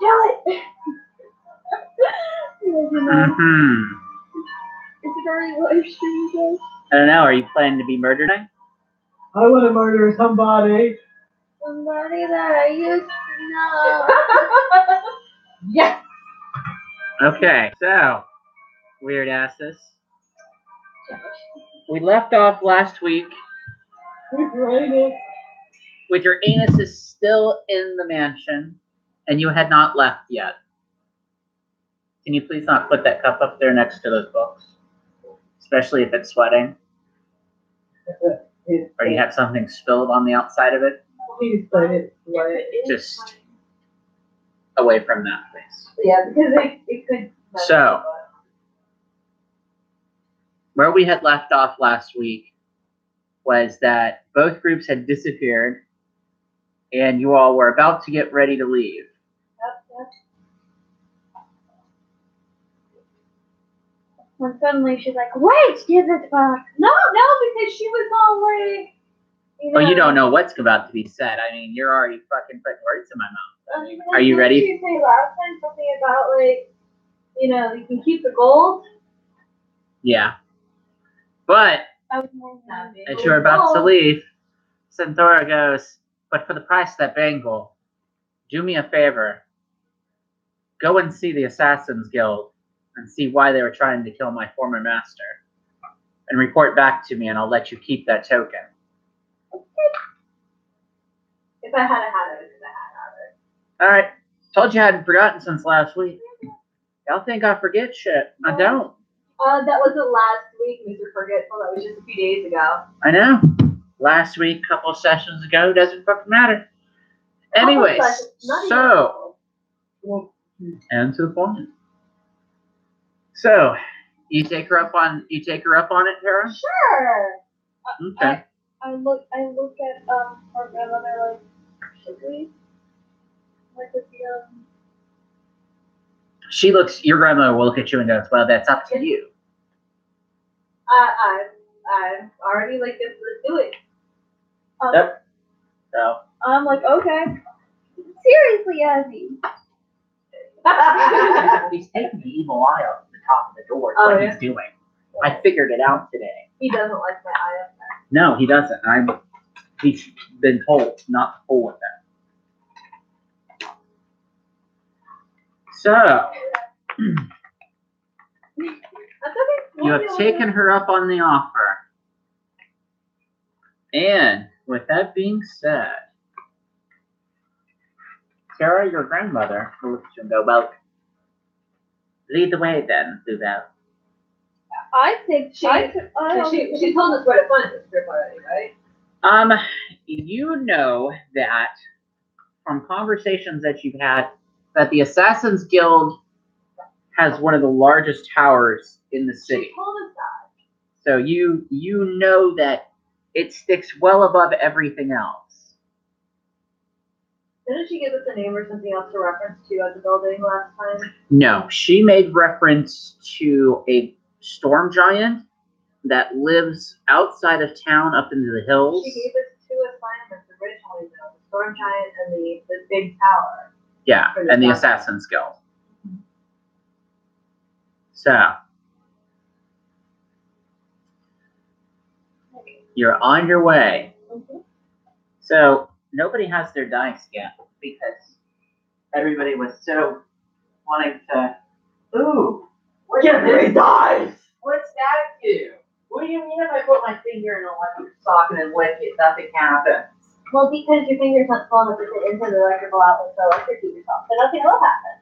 it! Mm-hmm. Is it already live streaming, guys? I don't know. Are you planning to be murdered tonight? I want to murder somebody. Somebody that I used to know. Yes. Okay, so weird asses. We left off last week with your anus is still in the mansion, and you had not left yet. Can you please not put that cup up there next to those books? Especially if it's sweating. Or you have something spilled on the outside of it. Please let it sweat. Just away from that, please. Yeah, because it could. So, where we had left off last week was that both groups had disappeared and you all were about to get ready to leave. Yep. When suddenly she's like, wait, give it back. No, because she was all like, you don't know what's about to be said. I mean, you're already fucking putting words in my mouth. I mean, are you ready? Did you say last time something about, like, you can keep the gold? Yeah. But, as you were about to leave, Centaura goes, but for the price of that bangle, do me a favor. Go and see the Assassin's Guild and see why they were trying to kill my former master. And report back to me and I'll let you keep that token. If I had had it, because I had it. Alright. Told you I hadn't forgotten since last week. Y'all think I forget shit. I don't. That wasn't last week, Mr. Forgetful. That was just a few days ago. I know. Last week, a couple of sessions ago, doesn't fucking matter. Anyways, so, and to the point. So, you take her up on it, Tara? Sure. Okay. I look at our grandmother like, should we? Like with the Your grandmother will look at you and goes, well, that's up to you. I'm already like this. Let's do it. Yep. So. I'm like, okay. Seriously, Azzy. He's taking the evil eye off the top of the door. That's what he's doing. I figured it out today. He doesn't like my eye up there. No, he doesn't. He's been told not to fool with that. So, you have taken her up on the offer. And with that being said, Sarah, your grandmother, will look at you and go, well, lead the way then, Bluebell. I think she told us where to find the script already, right? You know that from conversations that you've had, that the Assassin's Guild has one of the largest towers in the city. She told us that. So you know that it sticks well above everything else. Didn't she give us a name or something else to reference to at the building last time? No, she made reference to a storm giant that lives outside of town up into the hills. She gave us two assignments originally, though. The storm giant and the big tower. Yeah, and the Assassin's Guild. So, you're on your way. Mm-hmm. So, nobody has their dice yet because everybody was so wanting to. Ooh, Get me dice! what's that do? What do you mean if I put my finger in an electric socket and lick it, nothing happens? Well, because your finger's not small enough to fit into the electrical outlet, so electrocute yourself. So nothing will happen.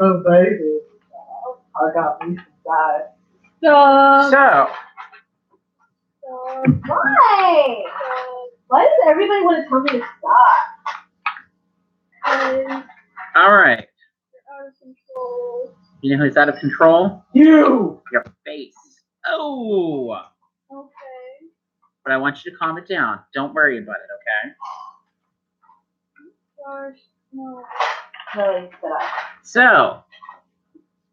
Oh, baby. I got me some dice. So, why? Why does everybody want to tell me to stop? all right. You're out of control. You know who's out of control? You! Your face. Oh. Okay. But I want you to calm it down. Don't worry about it, okay? Gosh, no. Really, So,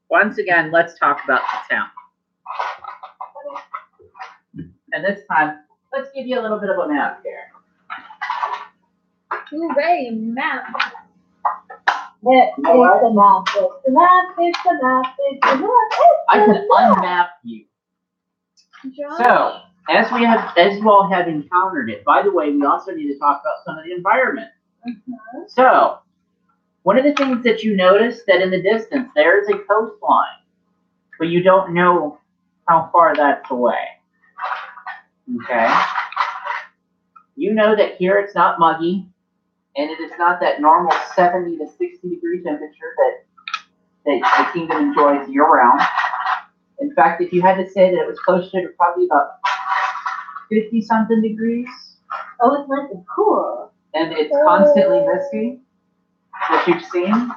once again, let's talk about the town. And this time, let's give you a little bit of a map here. Hooray, map. It's the map. It's the map. It's the map. It's the map. I can unmap you. So, as you all have encountered it, by the way, we also need to talk about some of the environment. So, one of the things that you notice that in the distance, there is a coastline, but you don't know how far that's away. Okay? You know that here it's not muggy, and it is not that normal 70 to 60 degree temperature that the kingdom enjoys year-round. In fact, if you had to say that it was closer to probably about 50-something degrees. Oh, it's nice and cool. And it's constantly misty, which you've seen.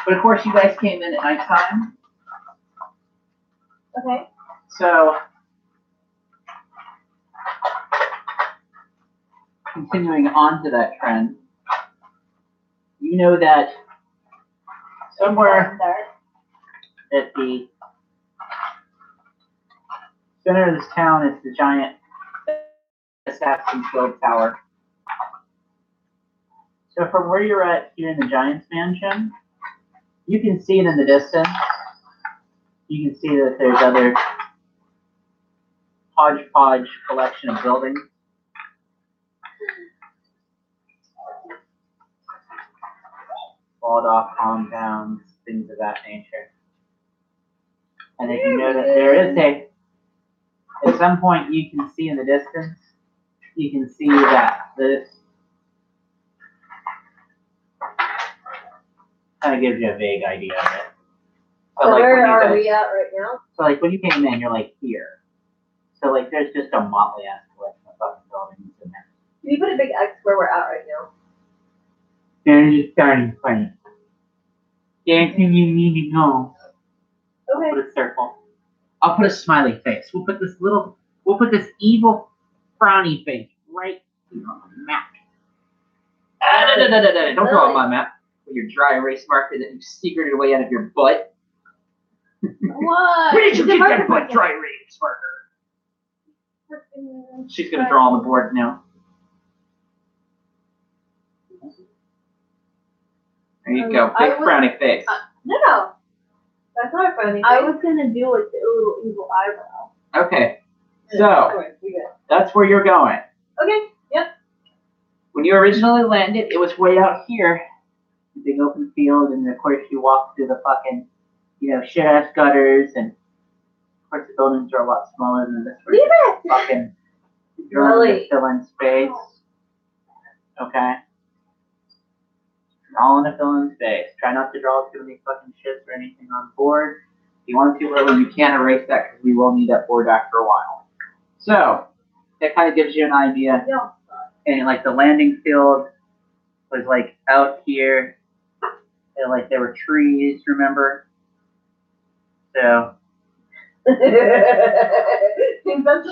But of course, you guys came in at nighttime. Okay. So, continuing on to that trend, you know that somewhere at the center of this town is the giant Assassin's Guild Tower. So from where you're at here in the Giant's Mansion, you can see it in the distance. You can see that there's other hodgepodge collection of buildings. Walled off compounds, things of that nature. And if you notice, there is at some point you can see in the distance, you can see that this kind of gives you a vague idea of it. So like where are we at right now? So like when you came in, you're like here. So like there's just a motley ass collection of fucking buildings in there. Can you put a big X where we're at right now? There's a starting point. Anything you need to know. Okay. Put a circle. I'll put a smiley face. We'll put this evil frowny face right here on the map. Don't draw on my map with your dry erase marker that you secreted away out of your butt. What? Where did you get that butt dry erase marker? She's gonna draw on the board now. There you go. Big frowny face. No. That's not a frowny face. I was gonna do like the little evil eyebrow. Okay. So that's where you're going. Okay. Yep. When you originally landed, it was way out here, the big open field, and of course you walk through the fucking, shit ass gutters, and of course the buildings are a lot smaller than this. Fucking drawing to fill in space. Okay. Drawing to fill in space. Try not to draw too many fucking shits or anything on board. If you want to early, you can erase that because we will need that board after a while. So that kind of gives you an idea. Yeah. And like the landing field was like out here, and like there were trees, remember? So. That's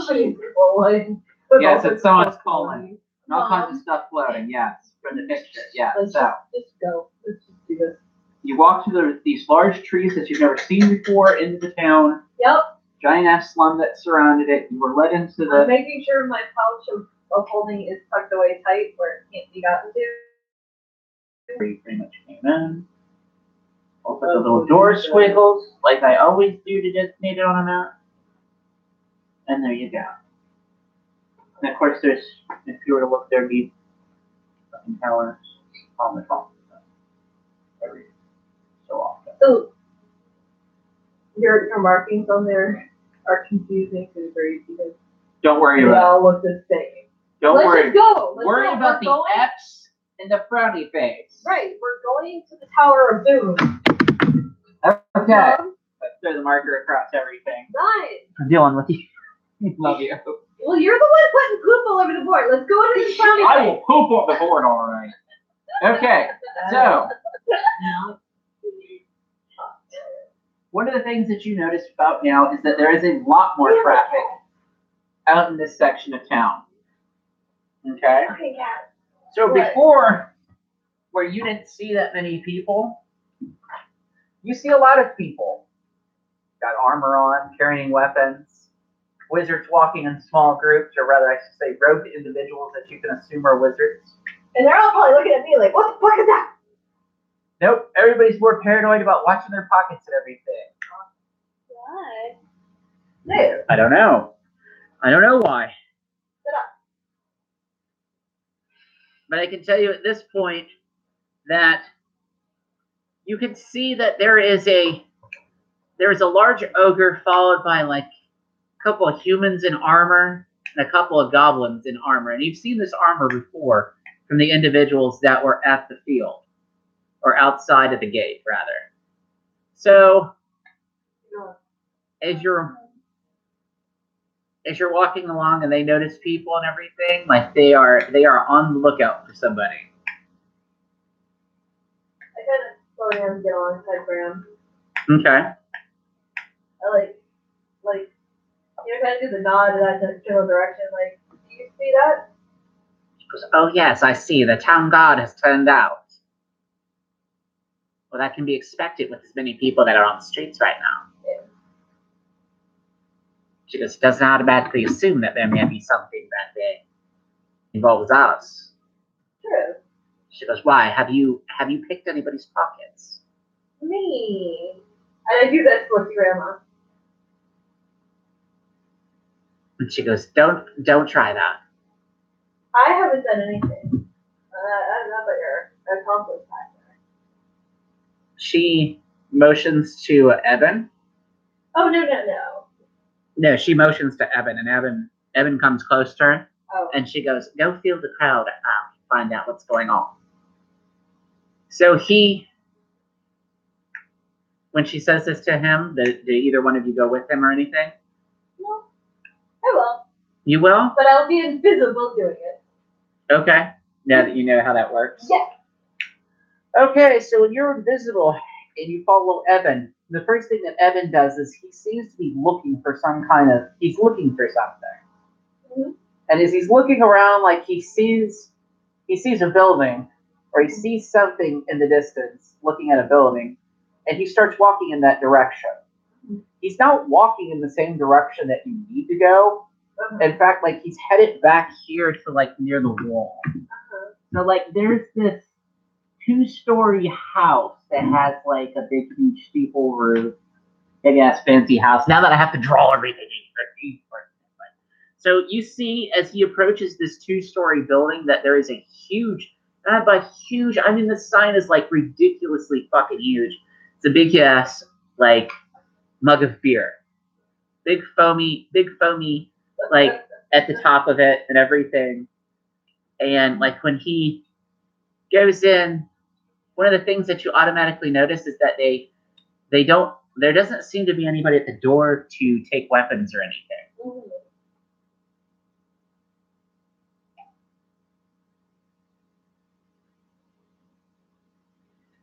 somebody's calling. Yes, it's someone's calling. And all kinds of stuff floating, yes, from the picture, yeah. Let's so just go. Let's just do this. You walk through these large trees that you've never seen before into the town. Yep. Giant ass slum that surrounded it. You were led into the. I'm making sure my pouch of holding is tucked away tight where it can't be gotten to. Where you pretty much came in. Open the little door squiggles, like I always do to designate it on a map. And there you go. And of course, if you were to look, there'd be fucking towers on the top. Every so often. So, your markings on there are confusing to a degree because don't worry they about all look the same. Don't Let's worry. Just go. Let's worry go. about the F's and the frowny face. Right. We're going to the Tower of Doom. Okay. Let's throw the marker across everything. Nice. I'm dealing with you. Love you. Well, you're the one putting poop all over the board. Let's go into the frowny face. I will poop on the board, all right. Okay. So. One of the things that you notice about now is that there is a lot more traffic out in this section of town. Okay? Okay, yeah. So before, where you didn't see that many people, you see a lot of people. Got armor on, carrying weapons, wizards walking in small groups, or rather I should say rogue individuals that you can assume are wizards. And they're all probably looking at me like, what the fuck is that? Nope, everybody's more paranoid about watching their pockets and everything. Why? No. I don't know. I don't know why. Sit up. But I can tell you at this point that you can see that there is a large ogre followed by like a couple of humans in armor and a couple of goblins in armor. And you've seen this armor before from the individuals that were at the field or outside of the gate, rather. So as you're walking along and they notice people and everything, like they are on the lookout for somebody. I kind of slow down and get alongside Graham. Okay. I like, kind of do the nod in that general direction. Like, do you see that? She goes, oh yes, I see. The town guard has turned out. Well, that can be expected with as many people that are on the streets right now. Yeah. She goes, it doesn't automatically assume that there may be something that involves us. True. She goes, why? Have you picked anybody's pockets? Me. And I do that for Grandma. And she goes, don't try that. I haven't done anything. I don't know about your accomplice back there. She motions to Evan. Oh, no. No, she motions to Evan, and Evan comes close to her, Oh. and she goes, go feel the crowd out, find out what's going on. So when she says this to him, do either one of you go with him or anything? No. I will. You will? But I'll be invisible doing it. Okay. Now that you know how that works? Yeah. Okay, so when you're invisible and you follow Evan, the first thing that Evan does is he seems to be looking for he's looking for something. Mm-hmm. And as he's looking around, like he sees a building, or he sees something in the distance, looking at a building, and he starts walking in that direction. Mm-hmm. He's not walking in the same direction that you need to go. Uh-huh. In fact, like he's headed back here to like near the wall. Uh-huh. So like there's this 2-story house that has like a big huge steeple roof, big ass fancy house. Now that I have to draw everything. So you see as he approaches this 2-story building that there is a huge, not by huge, I mean the sign is like ridiculously fucking huge. It's a big ass like mug of beer. Big foamy like at the top of it and everything. And like when he goes in, one of the things that you automatically notice is that there doesn't seem to be anybody at the door to take weapons or anything. Mm-hmm.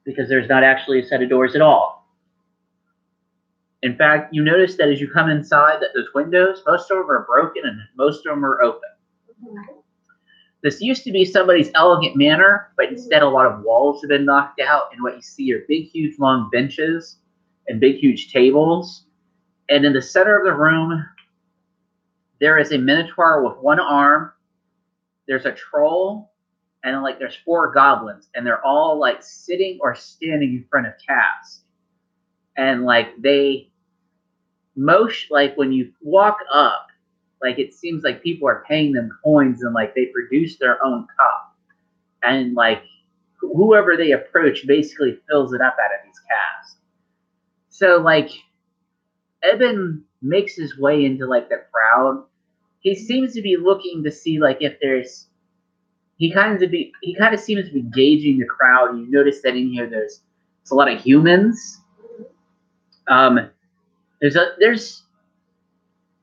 Because there's not actually a set of doors at all. In fact, you notice that as you come inside that those windows, most of them are broken and most of them are open. Mm-hmm. This used to be somebody's elegant manor, but instead a lot of walls have been knocked out, and what you see are big, huge, long benches and big, huge tables. And in the center of the room, there is a minotaur with one arm. There's a troll, and like there's 4 goblins, and they're all like sitting or standing in front of Cass. And like like when you walk up, like it seems like people are paying them coins and like they produce their own cup. And like whoever they approach basically fills it up out of these casks. So like Eben makes his way into like the crowd. He seems to be looking to see like if there's he kind of seems to be gauging the crowd. You notice that in here there's a lot of humans.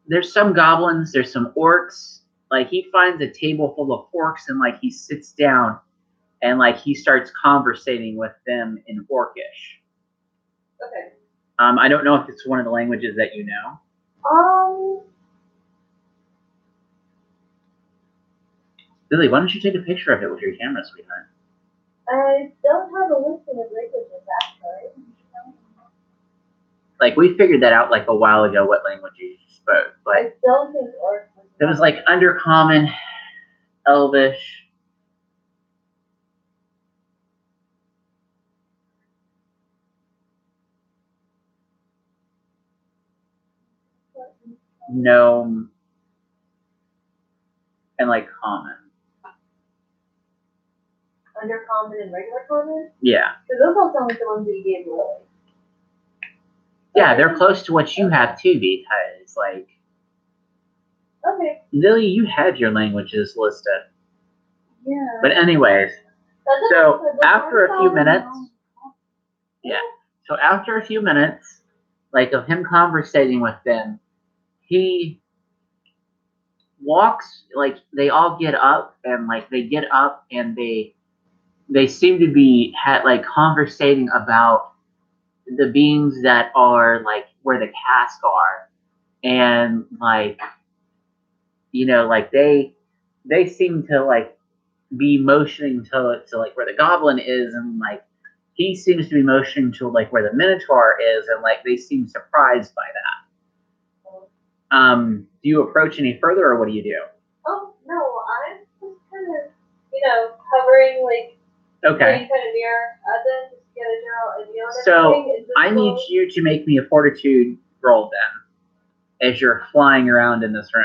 There's some goblins, there's some orcs. Like he finds a table full of orcs and like he sits down and like he starts conversating with them in Orcish. Okay. I don't know if it's one of the languages that you know. Lily, why don't you take a picture of it with your camera, sweetheart? I don't have a listing of languages, actually. Like, we figured that out, like, a while ago, what language you spoke. But I don't think Orc was it was, like, Undercommon, Elvish. gnome, and like common. Under common and regular common? Yeah. Because those all sound like the ones that you gave Lily. Yeah, they're close to what you have too, because like. Okay. Lily, you have your languages listed. Yeah. But anyways, so after a few minutes, so after a few minutes, like of him conversating with them, he walks, like they all get up and like they get up and they seem to be like conversating about the beings that are like where the cask are, and like like they seem to like be motioning to like where the goblin is, and like he seems to be motioning to like where the minotaur is, and like they seem surprised by that. Do you approach any further, or what do you do? Oh no, I'm just kind of hovering like Okay. kind of near them, just to get a general idea on So everything. I need you to make me a fortitude roll then, as you're flying around in this room.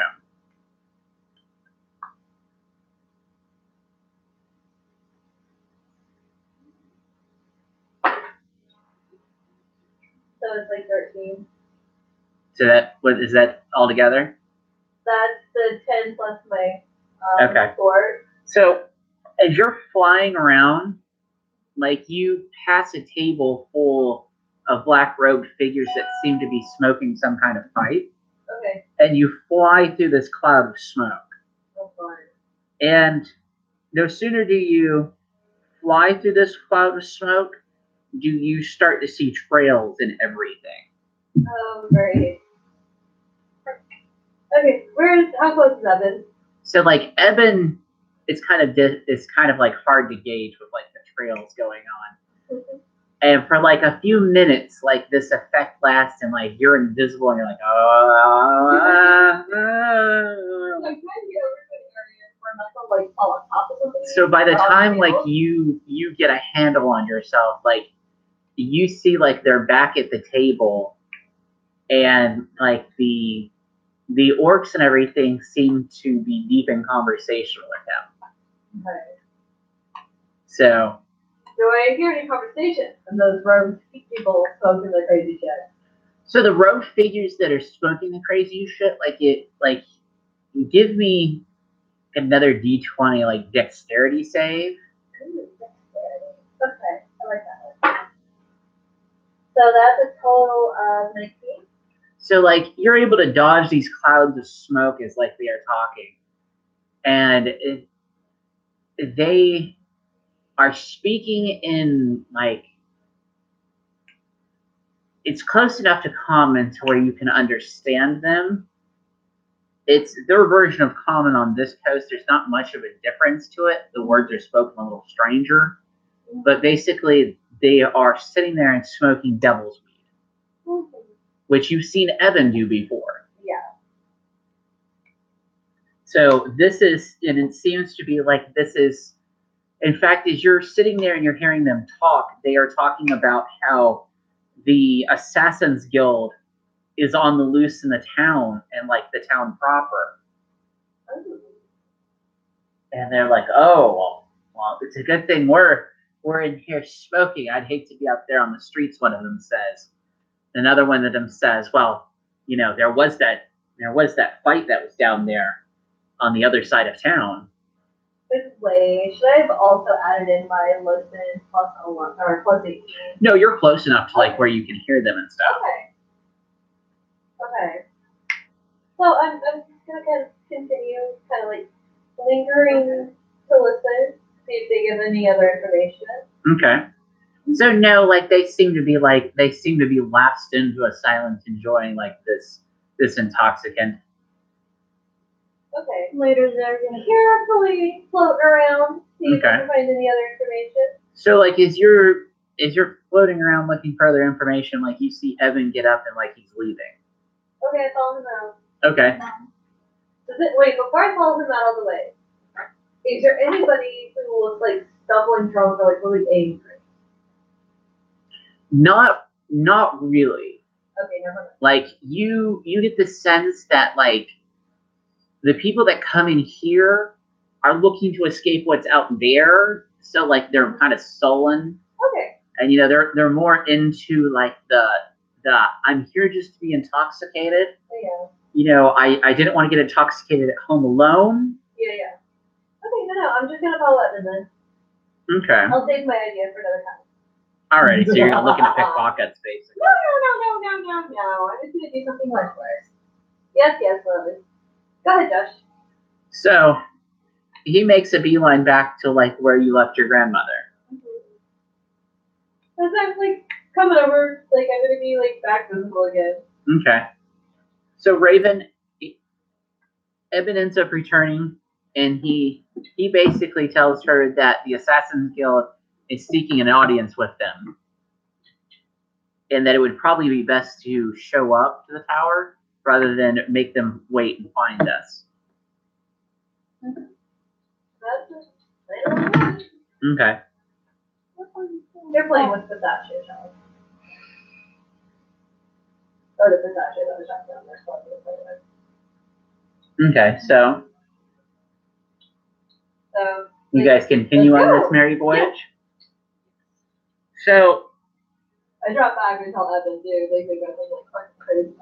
So it's like 13. So what is that all together? That's the 10 plus my Okay. 4. So as you're flying around, like you pass a table full of black robed figures that seem to be smoking some kind of pipe. Okay. And you fly through this cloud of smoke. Oh, fun. And no sooner do you fly through this cloud of smoke, do you start to see trails in everything. Oh, great. Okay, how close is Evan? So like Eben, it's kind of like hard to gauge with like the trails going on. And for like a few minutes, like this effect lasts, and like you're invisible, and you're like, So by the time like you get a handle on yourself, like you see like they're back at the table, and like the orcs and everything seem to be deep in conversation with them. Okay. So. Do I hear any conversation from those rogue people smoking the crazy shit? So the rogue figures that are smoking the crazy shit, give me another D20 like dexterity save. Ooh, dexterity. Okay, I like that one. So that's a total of 19. So like you're able to dodge these clouds of smoke as like they are talking, and they are speaking in like it's close enough to common to where you can understand them. It's their version of common on this coast. There's not much of a difference to it. The words are spoken a little stranger, but basically they are sitting there and smoking devil's weed, which you've seen Evan do before. Yeah. So this is, and it seems to be like this is, in fact, as you're sitting there and you're hearing them talk, they are talking about how the Assassin's Guild is on the loose in the town, and like the town proper. And they're like, oh, well, it's a good thing we're in here smoking. I'd hate to be out there on the streets, one of them says. Another one of them says, well, there was that fight that was down there on the other side of town. Good way. Should I have also added in my listen plus 11 or plus 18? No, you're close enough to like where you can hear them and stuff. Okay. So I'm just gonna kind of continue, kind of like lingering to listen, see if they give any other information. Okay. So no, like they seem to be lapsed into a silence, enjoying like this intoxicant. Okay. Later they're gonna carefully float around, see if they can find any other information. So like as you're floating around looking for other information, like you see Evan get up and like he's leaving. Okay, I follow him out. Okay. Wait, before I follow him out all the way, is there anybody who was like stumbling drunk or like really angry? Not really. Okay, never mind. Like you get the sense that like the people that come in here are looking to escape what's out there, so like they're kind of sullen. Okay. And you know they're more into like the I'm here just to be intoxicated. Yeah. You know, I didn't want to get intoxicated at home alone. Yeah. Okay, no, I'm just gonna follow that then. Okay. I'll save my idea for another time. Alright, so you're looking to pick pockets, basically. No. I'm just gonna do something much worse. Yes, Lovis. Go ahead, Josh. So he makes a beeline back to like where you left your grandmother. As I'm like coming over, like I'm gonna be like back visible again. Okay. So Raven, Eben ends up returning, and he basically tells her that the Assassin's Guild is seeking an audience with them, and that it would probably be best to show up to the tower rather than make them wait and find us. That's just, I don't know. Okay. They're playing with pistachio shells. Or the pistachio that was shot down there, so they're playing with. Okay, so you like, guys continue on this merry voyage? Yeah. So I dropped back and tell Evan, dude, like they got like fucking crazy.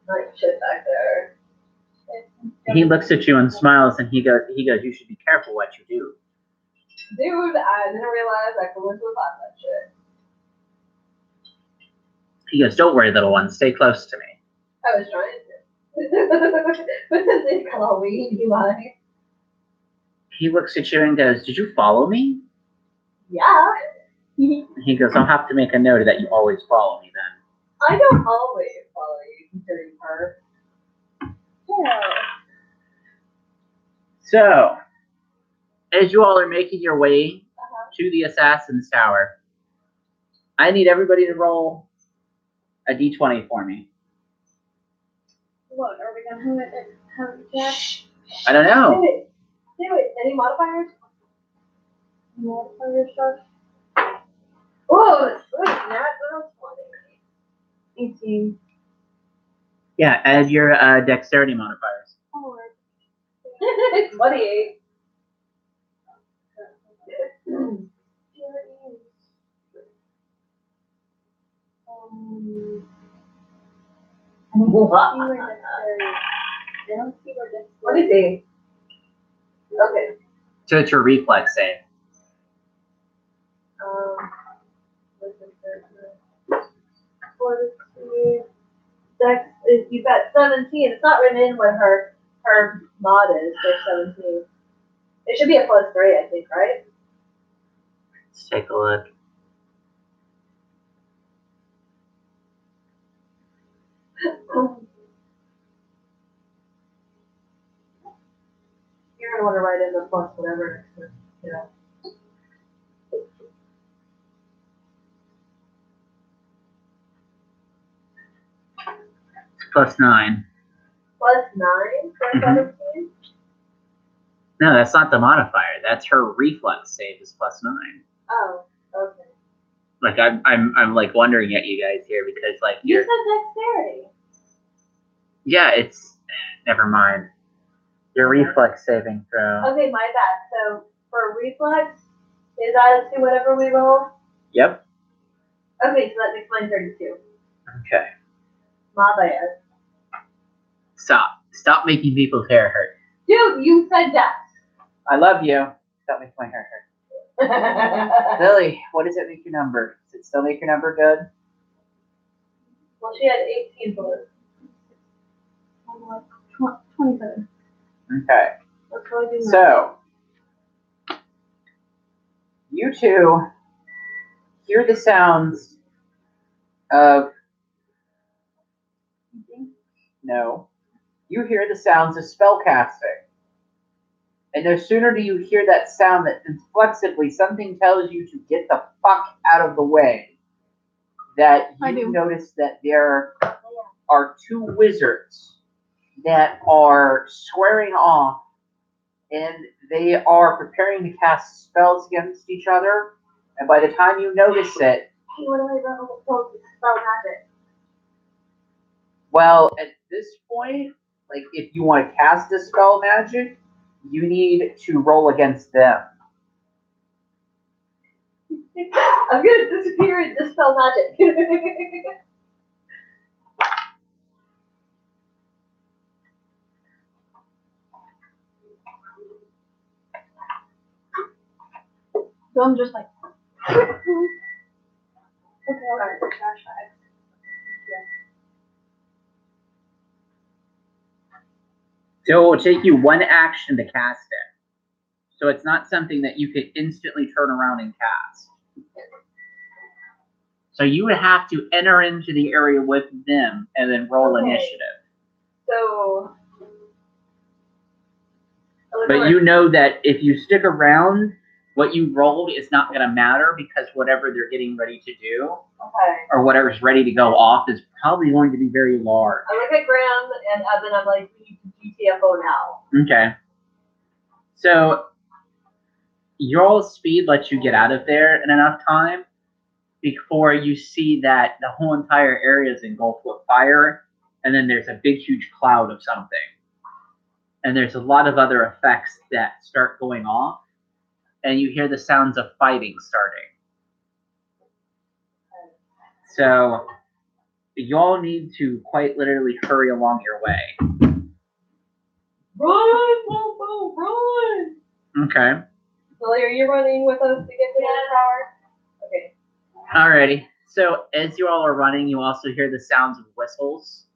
Like shit back there. he looks at you and smiles, and he goes, you should be careful what you do. Dude, I didn't realize I could listen to that shit. He goes, don't worry, little one, stay close to me. I was trying to. But since it's Halloween, you like. He looks at you and goes, did you follow me? Yeah. He goes, I'll have to make a note that you always follow me then. I don't always follow you, dirty her. Yeah. So, as you all are making your way to the Assassin's Tower, I need everybody to roll a d20 for me. What, are we gonna have it check? I don't know. Do it. Any modifiers? Modifier stuff? Oh, it's good. Natural 20. 18. Yeah, add your dexterity modifiers. Oh, 28. What is it? Okay. So it's your reflex save. Dex is, you've got 17. It's not written in what her mod is for 17. It should be a +3, I think, right? Let's take a look. You're gonna want to write in the plus whatever, you know. It's +9. +9 for 17? No, that's not the modifier. That's her reflex save is +9. Oh, okay. Like I'm like wondering at you guys here because like You said dexterity. Yeah, it's never mind. Your reflex saving throw. Okay, my bad. So for reflex, is that to whatever we roll? Yep. Okay, so that makes mine 32. Okay. My bad. Stop making people's hair hurt. Dude, you said that. I love you. Stop making my hair hurt. Lily, what does it make your number? Does it still make your number good? Well, she had 18 bullets. 27. Okay. Let's go do that. So, you two hear the sounds of. No. You hear the sounds of spellcasting. And no sooner do you hear that sound that inflexibly something tells you to get the fuck out of the way, that you notice that there are two wizards that are squaring off, and they are preparing to cast spells against each other. And by the time you notice it, Hey, what do I run with spell magic? Well, at this point, like if you want to cast Dispel Magic, you need to roll against them. I'm gonna disappear and dispel magic. So I'm just like, okay, alright, trash bag. So it will take you one action to cast it. So it's not something that you could instantly turn around and cast. So you would have to enter into the area with them and then roll initiative. So. But you know that if you stick around, what you rolled is not going to matter because whatever they're getting ready to do, or whatever's ready to go off, is probably going to be very large. I look at Graham and then I'm like, we need to GTFO now. Okay. So your speed lets you get out of there in enough time before you see that the whole entire area is engulfed with fire, and then there's a big, huge cloud of something. And there's a lot of other effects that start going off, and you hear the sounds of fighting starting. So y'all need to quite literally hurry along your way. Run, Bobo, run! Okay. Lily, are you running with us to get to the tower? Okay. Alrighty. So as you all are running, you also hear the sounds of whistles.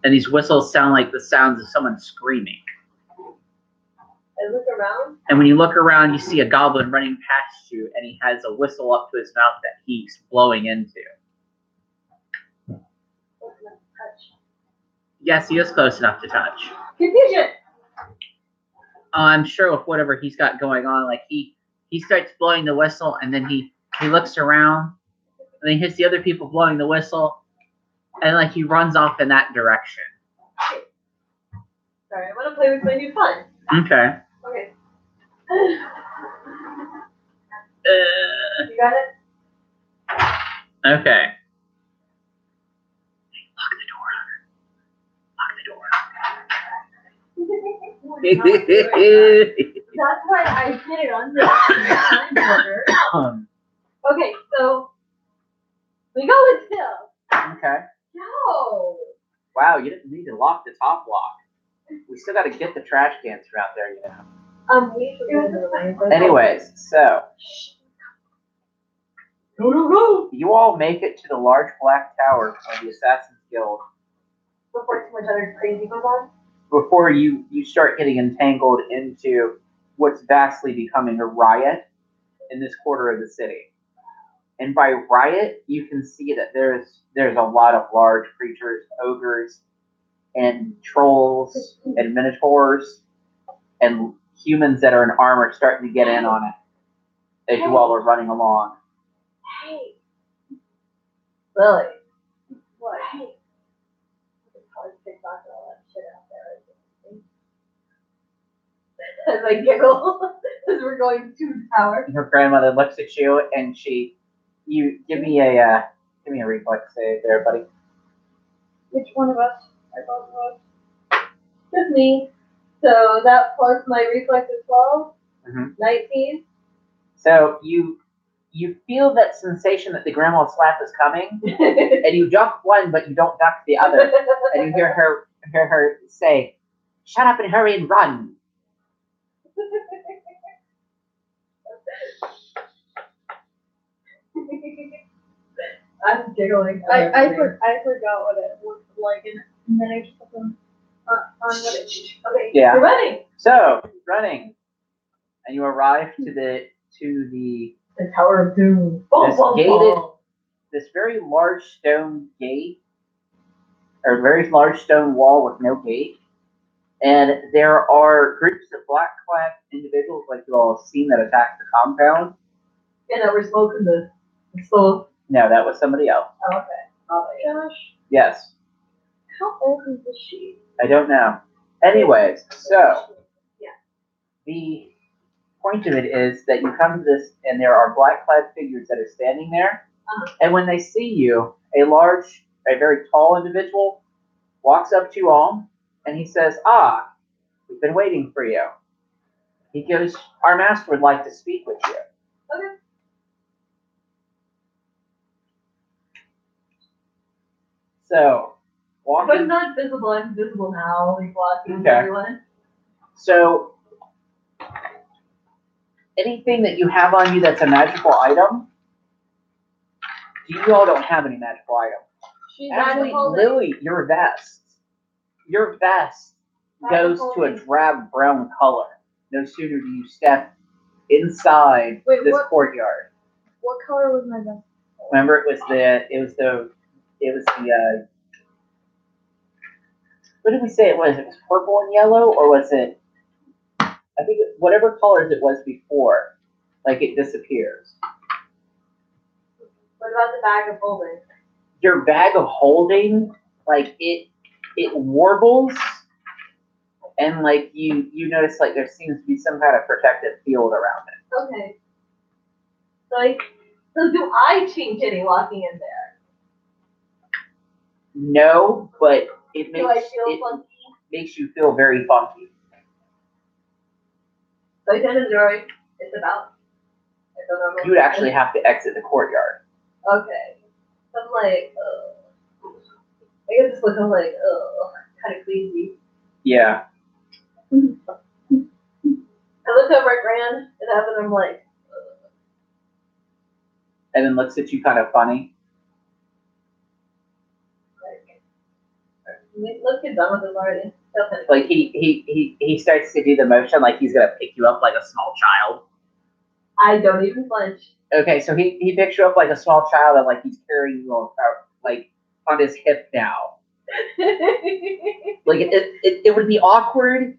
And these whistles sound like the sounds of someone screaming. I look around. And when you look around, you see a goblin running past you, and he has a whistle up to his mouth that he's blowing into. Yes, he is close enough to touch. Confusion! I'm sure with whatever he's got going on, like he starts blowing the whistle, and then he looks around, and then he hits the other people blowing the whistle, and like he runs off in that direction. Sorry, I want to play with my new fun. Okay. Okay. You got it? Okay. Lock the door. That's why I did it on the time order. Okay, so we go with Phil. Okay. No. Wow, you didn't need to lock the top lock. We still got to get the trash cans from out there, you know. We should go. Anyways, so Go. you all make it to the large black tower of the Assassin's Guild Before too much other crazy goes on. before you start getting entangled into what's vastly becoming a riot in this quarter of the city. And by riot, you can see that there's a lot of large creatures, ogres, and trolls, and minotaurs, and humans that are in armor starting to get in on it as you all are running along. Hey. Lily. What? Hey. I could probably pick back all that shit out there. As I giggle as we're going to the tower. Her grandmother looks at you and you give me a reflex save there, buddy. Which one of us? Or both of us? Just me. So that plus my reflex is 12. Mm-hmm. 19. So you feel that sensation that the grandma slap is coming, and you duck one, but you don't duck the other, and you hear her say, "Shut up and hurry and run." I'm giggling. I forgot what it looked like, and then I just put them on what it. Okay. Yeah. You're running. So running, and you arrive to the Tower of Doom. This very large stone gate, or very large stone wall with no gate, and there are groups of black-clad individuals like you all have seen that attack the compound. And that we're smoking the stove. No, that was somebody else. Oh, okay. Oh, gosh. Yes. How old is this sheet? I don't know. Anyways, so yeah. The point of it is that you come to this, and there are black-clad figures that are standing there. And when they see you, a very tall individual walks up to you all, and he says, "Ah, we've been waiting for you." He goes, "Our master would like to speak with you." Okay. So, walking. If I'm not visible, I'm visible now. Like walking Okay. everyone. So, anything that you have on you that's a magical item, you all don't have any magical item. Actually, Lily, your vest goes to a drab brown color. No sooner do you step inside this courtyard. What color was my vest? Remember, it was the what did we say it was? It was purple and yellow, or was it? I think whatever colors it was before, like it disappears. What about the bag of holding? Your bag of holding, like it warbles, and like you notice like there seems to be some kind of protective field around it. Okay. So do I change any walking in there? No, but it Do I feel funky? makes you feel very funky. So I tend to enjoy it's about. I don't know. You would actually have to exit the courtyard. Okay. I'm like, I get this look. I'm like, kind of queasy. Yeah. I look over at Grand and I'm like, Evan looks at you kind of funny. let's get done with this already. Like he starts to do the motion like he's gonna pick you up like a small child. I don't even flinch. Okay, so he picks you up like a small child and like he's carrying you like on his hip now. Like it would be awkward,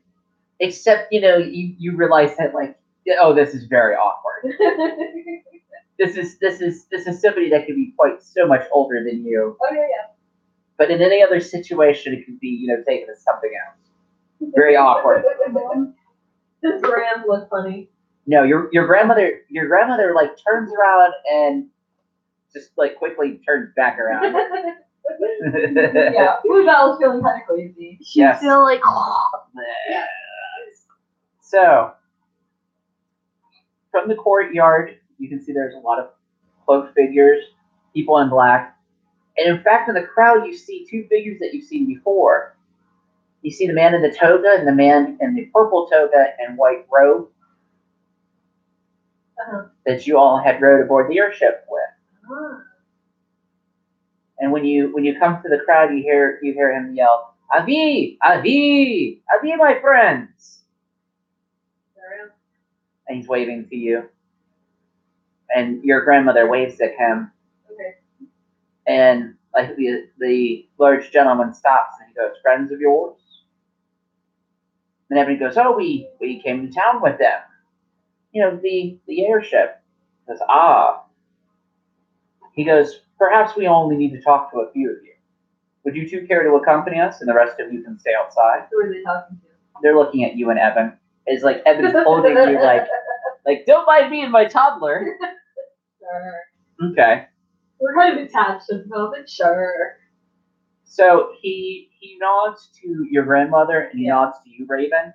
except you realize that like, oh, this is very awkward. This is somebody that could be quite so much older than you. Oh yeah. But in any other situation, it could be taken as something else. Very awkward. Does Graham look funny? No, your grandmother like turns around and just like quickly turns back around. Yeah, Bluebell's feeling kind of crazy. She feel like. So, from the courtyard, you can see there's a lot of cloaked figures, people in black. And in fact, in the crowd, you see two figures that you've seen before. You see the man in the toga and the man in the purple toga and white robe that you all had rode aboard the airship with. And when you come to the crowd, you hear him yell, "Avi, Avi, Avi, my friends!" And he's waving to you. And your grandmother waves at him. Okay. And like the large gentleman stops and he goes, "Friends of yours?" And everybody goes, "Oh, we came to town with them. The airship." He goes, "Ah." He goes, "Perhaps we only need to talk to a few of you. Would you two care to accompany us, and the rest of you can stay outside?" Who are they talking to? They're looking at you and Evan. It's like Evan's holding you like don't mind me and my toddler. Sure. Okay. We're kind of attached at the moment, sure. So he nods to your grandmother and he nods to you, Raven,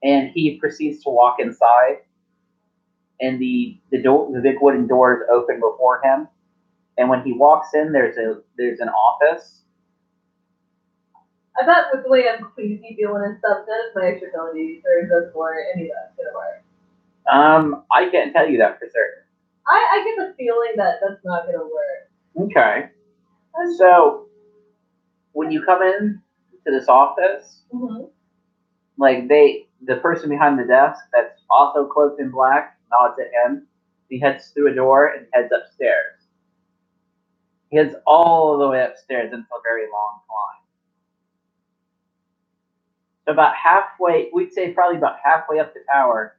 and he proceeds to walk inside. And the big wooden doors open before him. And when he walks in, there's an office. I bet with the way I'm queasy feeling and stuff, that is my extra ability, or does more any of that's gonna work. I can't tell you that for certain. I get the feeling that that's not gonna work. Okay. So when you come in to this office, like the person behind the desk that's also cloaked in black nods at him. He heads through a door and heads upstairs. He heads all the way upstairs into a very long climb. So about halfway, we'd say probably about halfway up the tower,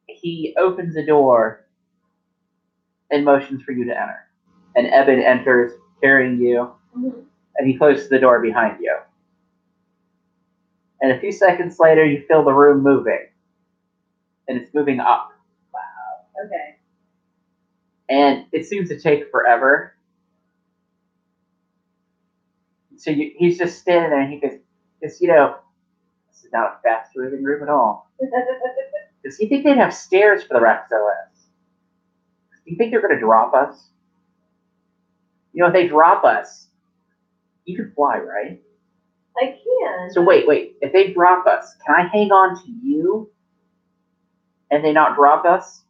he opens the door and motions for you to enter. And Evan enters carrying you, and he closes the door behind you. And a few seconds later, you feel the room moving. And it's moving up. Wow. Okay. And it seems to take forever. So he's just standing there, and he goes, this is not a fast-moving room at all. Does he think they'd have stairs for the Raxoas? Do you think they're going to drop us? If they drop us, you can fly, right? I can. So wait. If they drop us, can I hang on to you and they not drop us?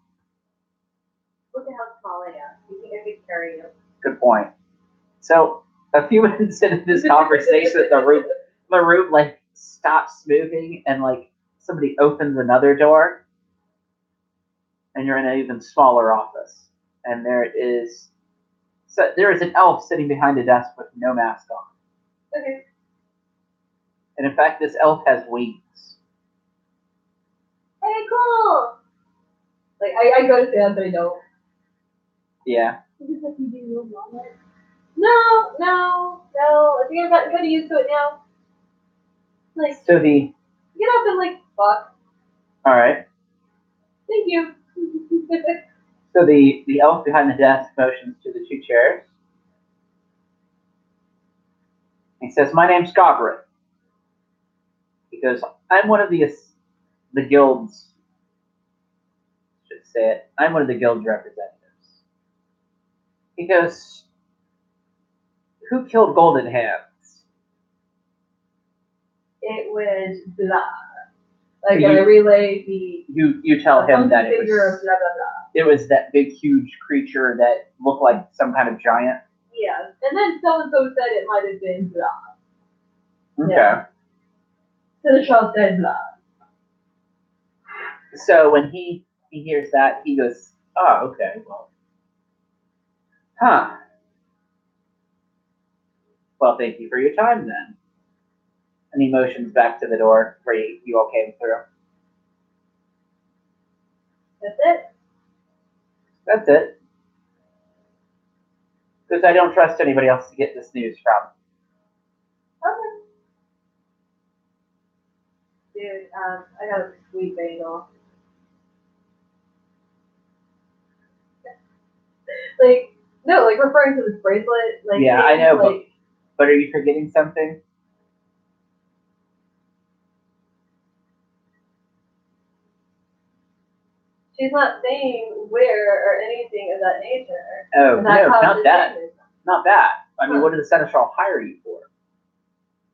Look at how small I am. You think I could carry you? Good point. So a few minutes into this conversation, the room like stops moving and like somebody opens another door, and you're in an even smaller office. And there is an elf sitting behind a desk with no mask on. Okay. And in fact, this elf has wings. Hey, cool. Like I go to stand, but I don't. Yeah. No. I think I've gotten kind of used to it now. Like, So get up and like, fuck. All right. Thank you. So the elf behind the desk motions to the two chairs. He says, "My name's Gobrit." He goes, "I'm one of the guild's. Should say it. I'm one of the guild's representatives." He goes, "Who killed Golden Hands?" It was blah. Like I relay the. You tell him that it was. Blah, blah, blah. It was that big, huge creature that looked like some kind of giant. Yeah, and then so-and-so said it might have been blah. Okay. Yeah. So the child said blah. So when he hears that, he goes, "Oh, okay, well, huh. Well, thank you for your time then." And he motions back to the door where you all came through. That's it? That's it. Because I don't trust anybody else to get this news from. Okay. Dude, I got a sweet bagel. Like referring to this bracelet. Like, yeah, I know, like, but are you forgetting something? She's not saying where or anything of that nature. Oh, no, not that. Not that. I mean, Huh. what did the Seneschal hire you for?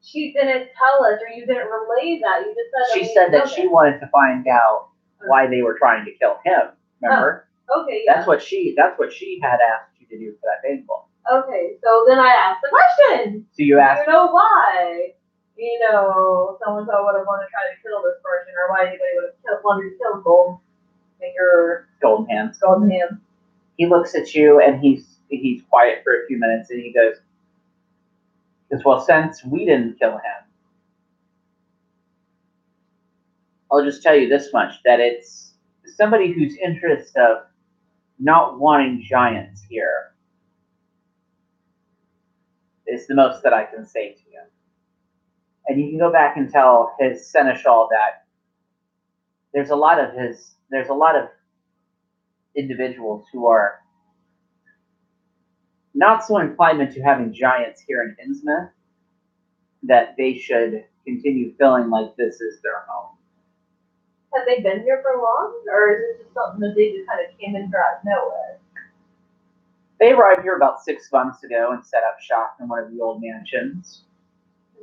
She didn't tell us, or you didn't relay that. You just said. She said that she wanted to find out why they were trying to kill him. Remember? Okay, yeah. That's what she had asked you to do for that bagel. Okay, so then I asked the question. So you asked. You know why? So-and-so would have wanted to try to kill this person, or why anybody would have wanted to kill Golden Hands. Golden Hands. He looks at you and he's quiet for a few minutes and he goes, "Well, since we didn't kill him, I'll just tell you this much, that it's somebody whose interest of not wanting giants here is the most that I can say to you. And you can go back and tell his seneschal that there's a lot of individuals who are not so inclined into having giants here in Innsmouth, that they should continue feeling like this is their home." Have they been here for long, or is this just something that they just kind of came in out of nowhere? They arrived here about 6 months ago and set up shop in one of the old mansions.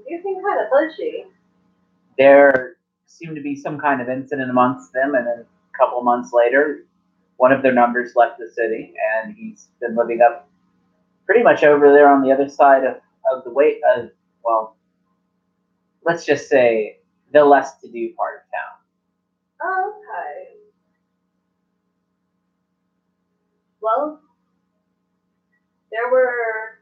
You seem kind of pushy. There seemed to be some kind of incident amongst them, and then a couple months later, one of their numbers left the city, and he's been living up pretty much over there on the other side of the way of, well, let's just say the less to do part of town. Oh, okay. Well, there were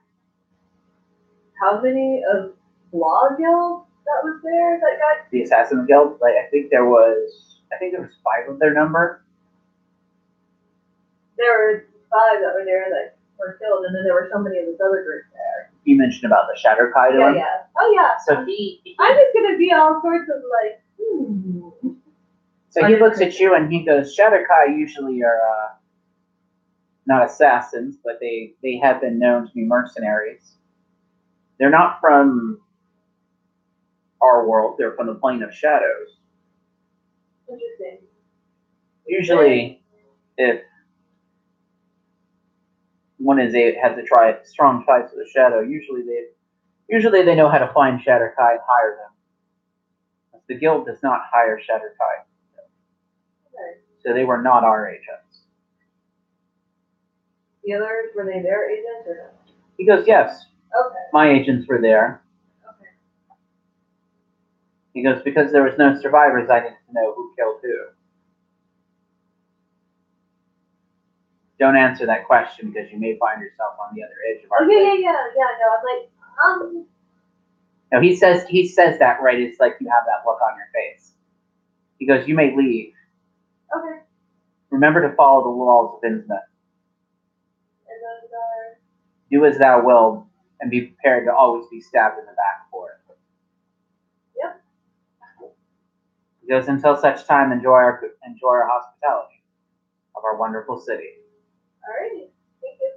how many of Law Guild that was there that got the Assassin's Guild? Like I think there was 5 of their number. There were 5 that were there that were killed, and then there were so many of this other group there. You mentioned about the Shadow Kaido. Yeah. Oh yeah. So I'm just gonna be all sorts of like, So he looks at you and he goes, "Shadowkai usually are not assassins, but they have been known to be mercenaries. They're not from our world. They're from the plane of shadows. Interesting. Usually, if one has a strong ties to the shadow, usually they know how to find Shatterkai and hire them. The guild does not hire Shatterkai, Okay. so they were not our agents. The others, were they their agents or no? He goes, yes, Okay. my agents were there. Okay. He goes, because there was no survivors, I needed to know who killed who. Don't answer that question because you may find yourself on the other edge of our. Oh yeah. No, I'm like, No, he says that right. It's like you have that look on your face. He goes, you may leave. Okay. Remember to follow the laws of Innsmouth. And those are. Do as thou wilt, and be prepared to always be stabbed in the back for it. Yep. He goes, until such time, enjoy our hospitality of our wonderful city. Alrighty. Thank you.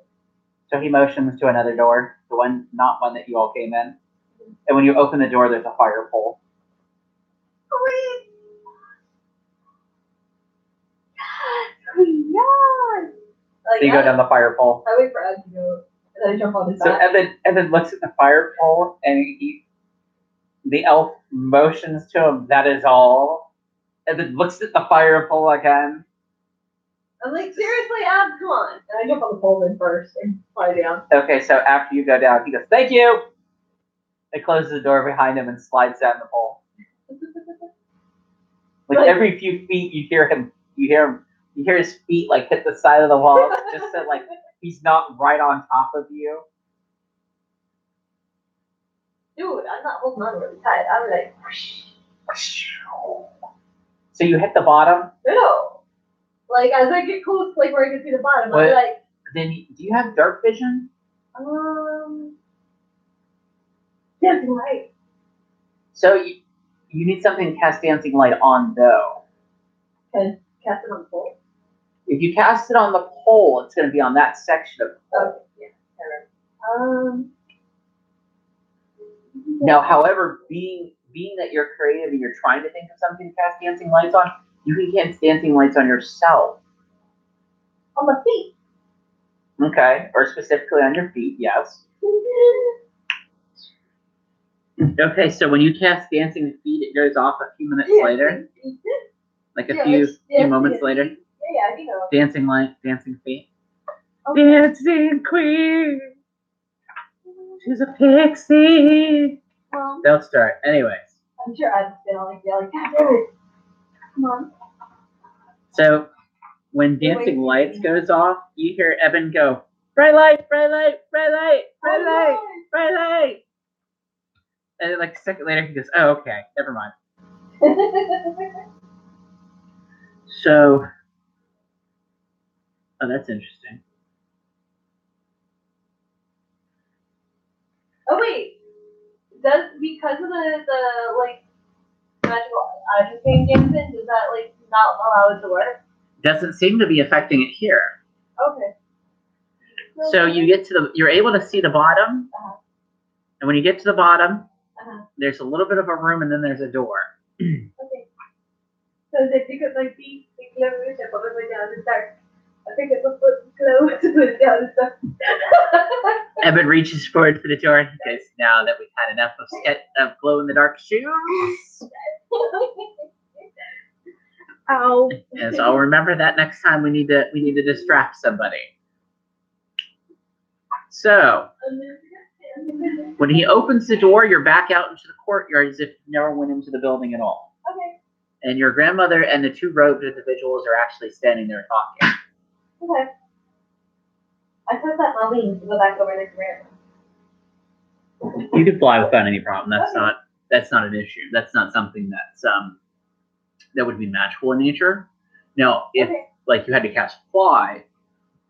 So he motions to another door, not one that you all came in. And when you open the door, there's a fire pole. So you go down the fire pole. I wait for Ed to go, and then I jump on his back. So Evan looks at the fire pole, and the elf motions to him, that is all. And then looks at the fire pole again. I'm like, seriously, Ab, come on. And I jump on the pole then first and fly down. Okay, so after you go down, he goes, thank you! It closes the door behind him and slides down the pole. Like every few feet, you hear his feet like hit the side of the wall, just so like he's not right on top of you. Dude, I'm not holding on really tight. I'm like, whoosh. So you hit the bottom? No. Like, as I get close, like, where I can see the bottom, I'm like... Then, do you have dark vision? Dancing light. So you need something to cast dancing light on, though. Can cast it on the pole? If you cast it on the pole, it's going to be on that section of the pole. Okay, yeah. Now, however, being that you're creative and you're trying to think of something to cast dancing lights on, you can cast dancing lights on yourself. On my feet. Okay, or specifically on your feet, yes. Okay, so when you cast dancing feet, it goes off a few minutes later. Like a few moments later. Yeah, you know. Dancing light, dancing feet. Okay. Dancing queen. She's a pixie. They'll start. Anyways. I'm sure I'd still like yelling, God damn it. Come on. So when dancing lights goes off, you hear Evan go, bright light, bright light, bright light, bright light, bright light. And then like a second later he goes, oh, okay, never mind. So, oh, that's interesting. Oh wait, because of the like magical item thing dancing, does that like not allow it to work? Doesn't seem to be affecting it here. Okay. So you're able to see the bottom, and when you get to the bottom, there's a little bit of a room, and then there's a door. Okay. So that you could like be close and put it down and start. I think it was close to put it down and start. Evan reaches forward to the door and he says, now that we've had enough of glow-in-the-dark shoes. Ow. And so I'll remember that next time we need to distract somebody. So when he opens the door, you're back out into the courtyard as if you never went into the building at all. Okay. And your grandmother and the two robed individuals are actually standing there talking. Okay. I said that my wings to go back over to grandma. You can fly without any problem. That's not an issue. That's not something that would be magical in nature. Now, if like you had to cast fly,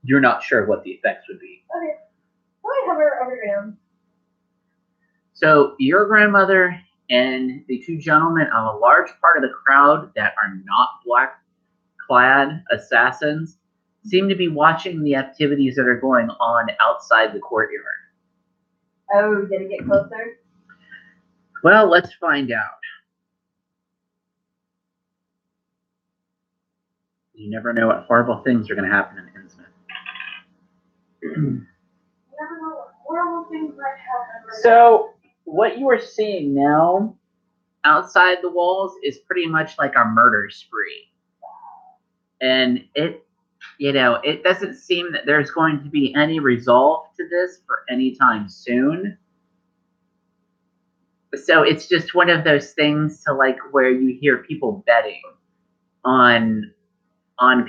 you're not sure what the effects would be. Okay. I hover over ground. So your grandmother and the two gentlemen of a large part of the crowd that are not black-clad assassins seem to be watching the activities that are going on outside the courtyard. Oh, did it get closer? Well, let's find out. You never know what horrible things are going to happen in Innsmouth. You never know what horrible things might happen. So, what you are seeing now outside the walls is pretty much like a murder spree. And it doesn't seem that there's going to be any resolve to this for any time soon. So it's just one of those things to like where you hear people betting on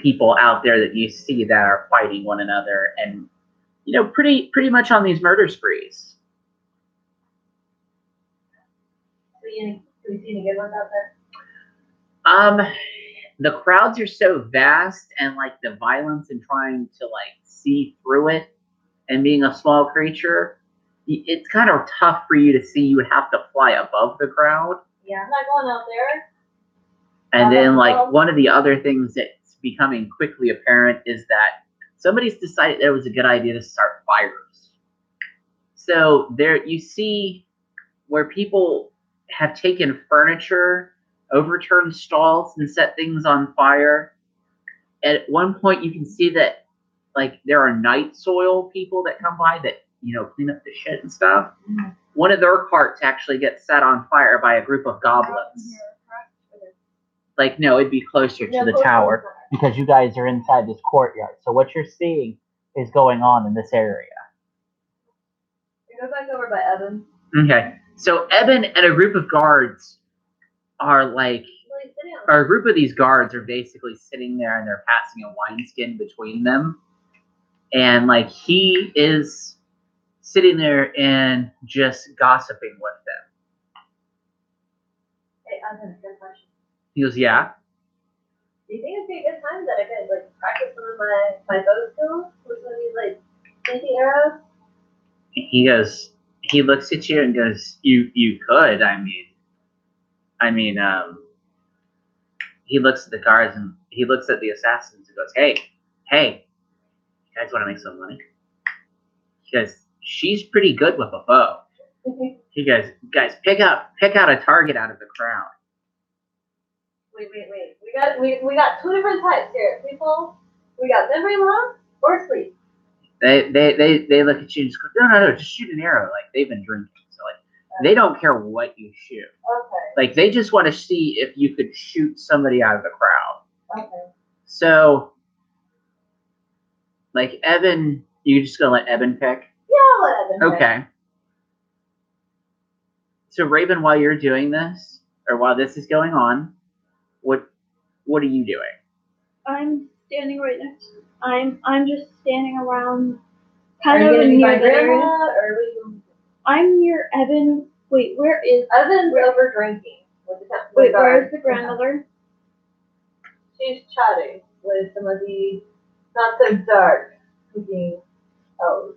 people out there that you see that are fighting one another, and pretty much on these murder sprees. Do we see any good ones out there? The crowds are so vast, and like the violence and trying to like see through it, and being a small creature, it's kind of tough for you to see. You would have to fly above the crowd. Yeah, I'm not going out there. And then like one of the other things that's becoming quickly apparent is that somebody's decided that it was a good idea to start fires. So there you see where people have taken furniture, overturned stalls, and set things on fire. At one point, you can see that like there are night soil people that come by that clean up the shit and stuff. Mm-hmm. One of their carts actually gets set on fire by a group of goblins. Like no, it'd be closer to the tower because you guys are inside this courtyard. So what you're seeing is going on in this area. Go back over by Evan. Okay. So Evan and a group of guards are like, or a group of these guards are basically sitting there and they're passing a wineskin between them. And like he is sitting there and just gossiping with them. Hey, I have a good question. He goes, yeah. Do you think it'd be a good time that I could like practice some of my bow skills with some of these like sneaky arrows? He looks at you and goes, you could. He looks at the guards and he looks at the assassins and goes, hey, you guys want to make some money? He goes, she's pretty good with a bow. He goes, guys, pick out a target out of the crowd. Wait. We got two different types here. People, we got memory loss or sleep. They look at you and just go, no, just shoot an arrow. Like they've been drinking, so like they don't care what you shoot. Okay. Like they just want to see if you could shoot somebody out of the crowd. Okay. So, like Evan, you just gonna let Evan pick? Yeah, I'll let Evan pick. Okay. So Raven, while you're doing this, or while this is going on, what are you doing? I'm standing right next. I'm just standing around, kind of near the area. Or I'm near Evan. Wait, where is Evan's over drinking with the Wait, where is the grandmother? She's chatting with some of the not so dark looking elves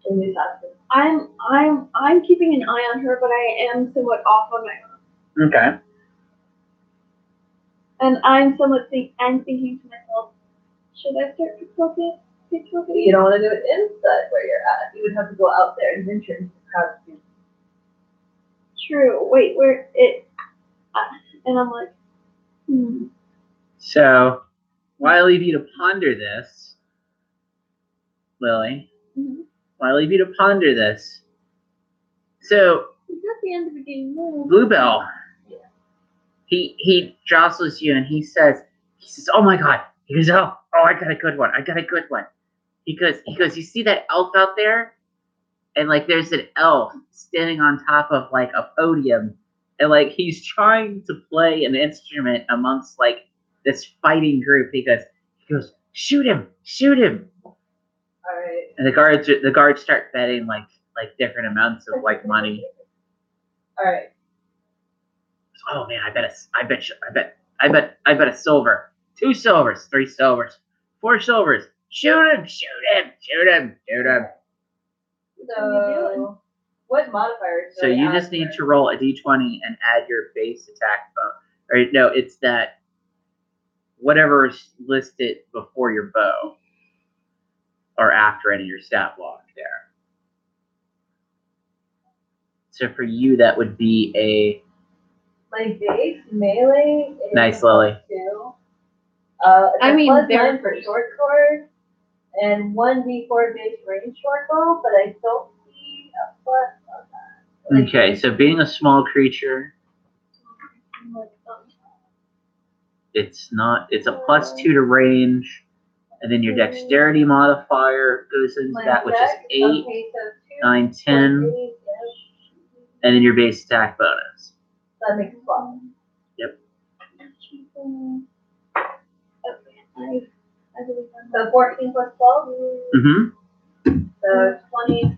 in this house. I'm keeping an eye on her, but I am somewhat off on my own. Okay. And I'm thinking to myself, should I start pickpocketing? You don't want to do it inside where you're at. You would have to go out there and venture into the crowd. True. Wait, where it? And I'm like, So, while I leave you to ponder this, Lily, while I leave you to ponder this, so it's not the end of the game. No. Bluebell, he jostles you and he says, oh my god. He goes, oh, I got a good one. He goes, you see that elf out there? And like there's an elf standing on top of like a podium, and like he's trying to play an instrument amongst like this fighting group. He goes, shoot him. All right. And the guards start betting like different amounts of like money. All right. Oh man, I bet a silver, 2 silvers, 3 silvers, 4 silvers. Shoot him. So, what modifiers? So you just need to roll a d20 and add your base attack bonus. Or no, it's that whatever's listed before your bow or after any of your stat block there. So for you, that would be a My base melee is nice, Lily. 2. It's +9 for short sword and 1d4 base range short bow, but I don't see a plus on that. Okay, so being a small creature, it's a +2 to range, and then your dexterity modifier goes into that, which is 8, 9, 10, and then your base attack bonus. That makes 12. Yep. So 14 plus 12? Mm-hmm. So 26?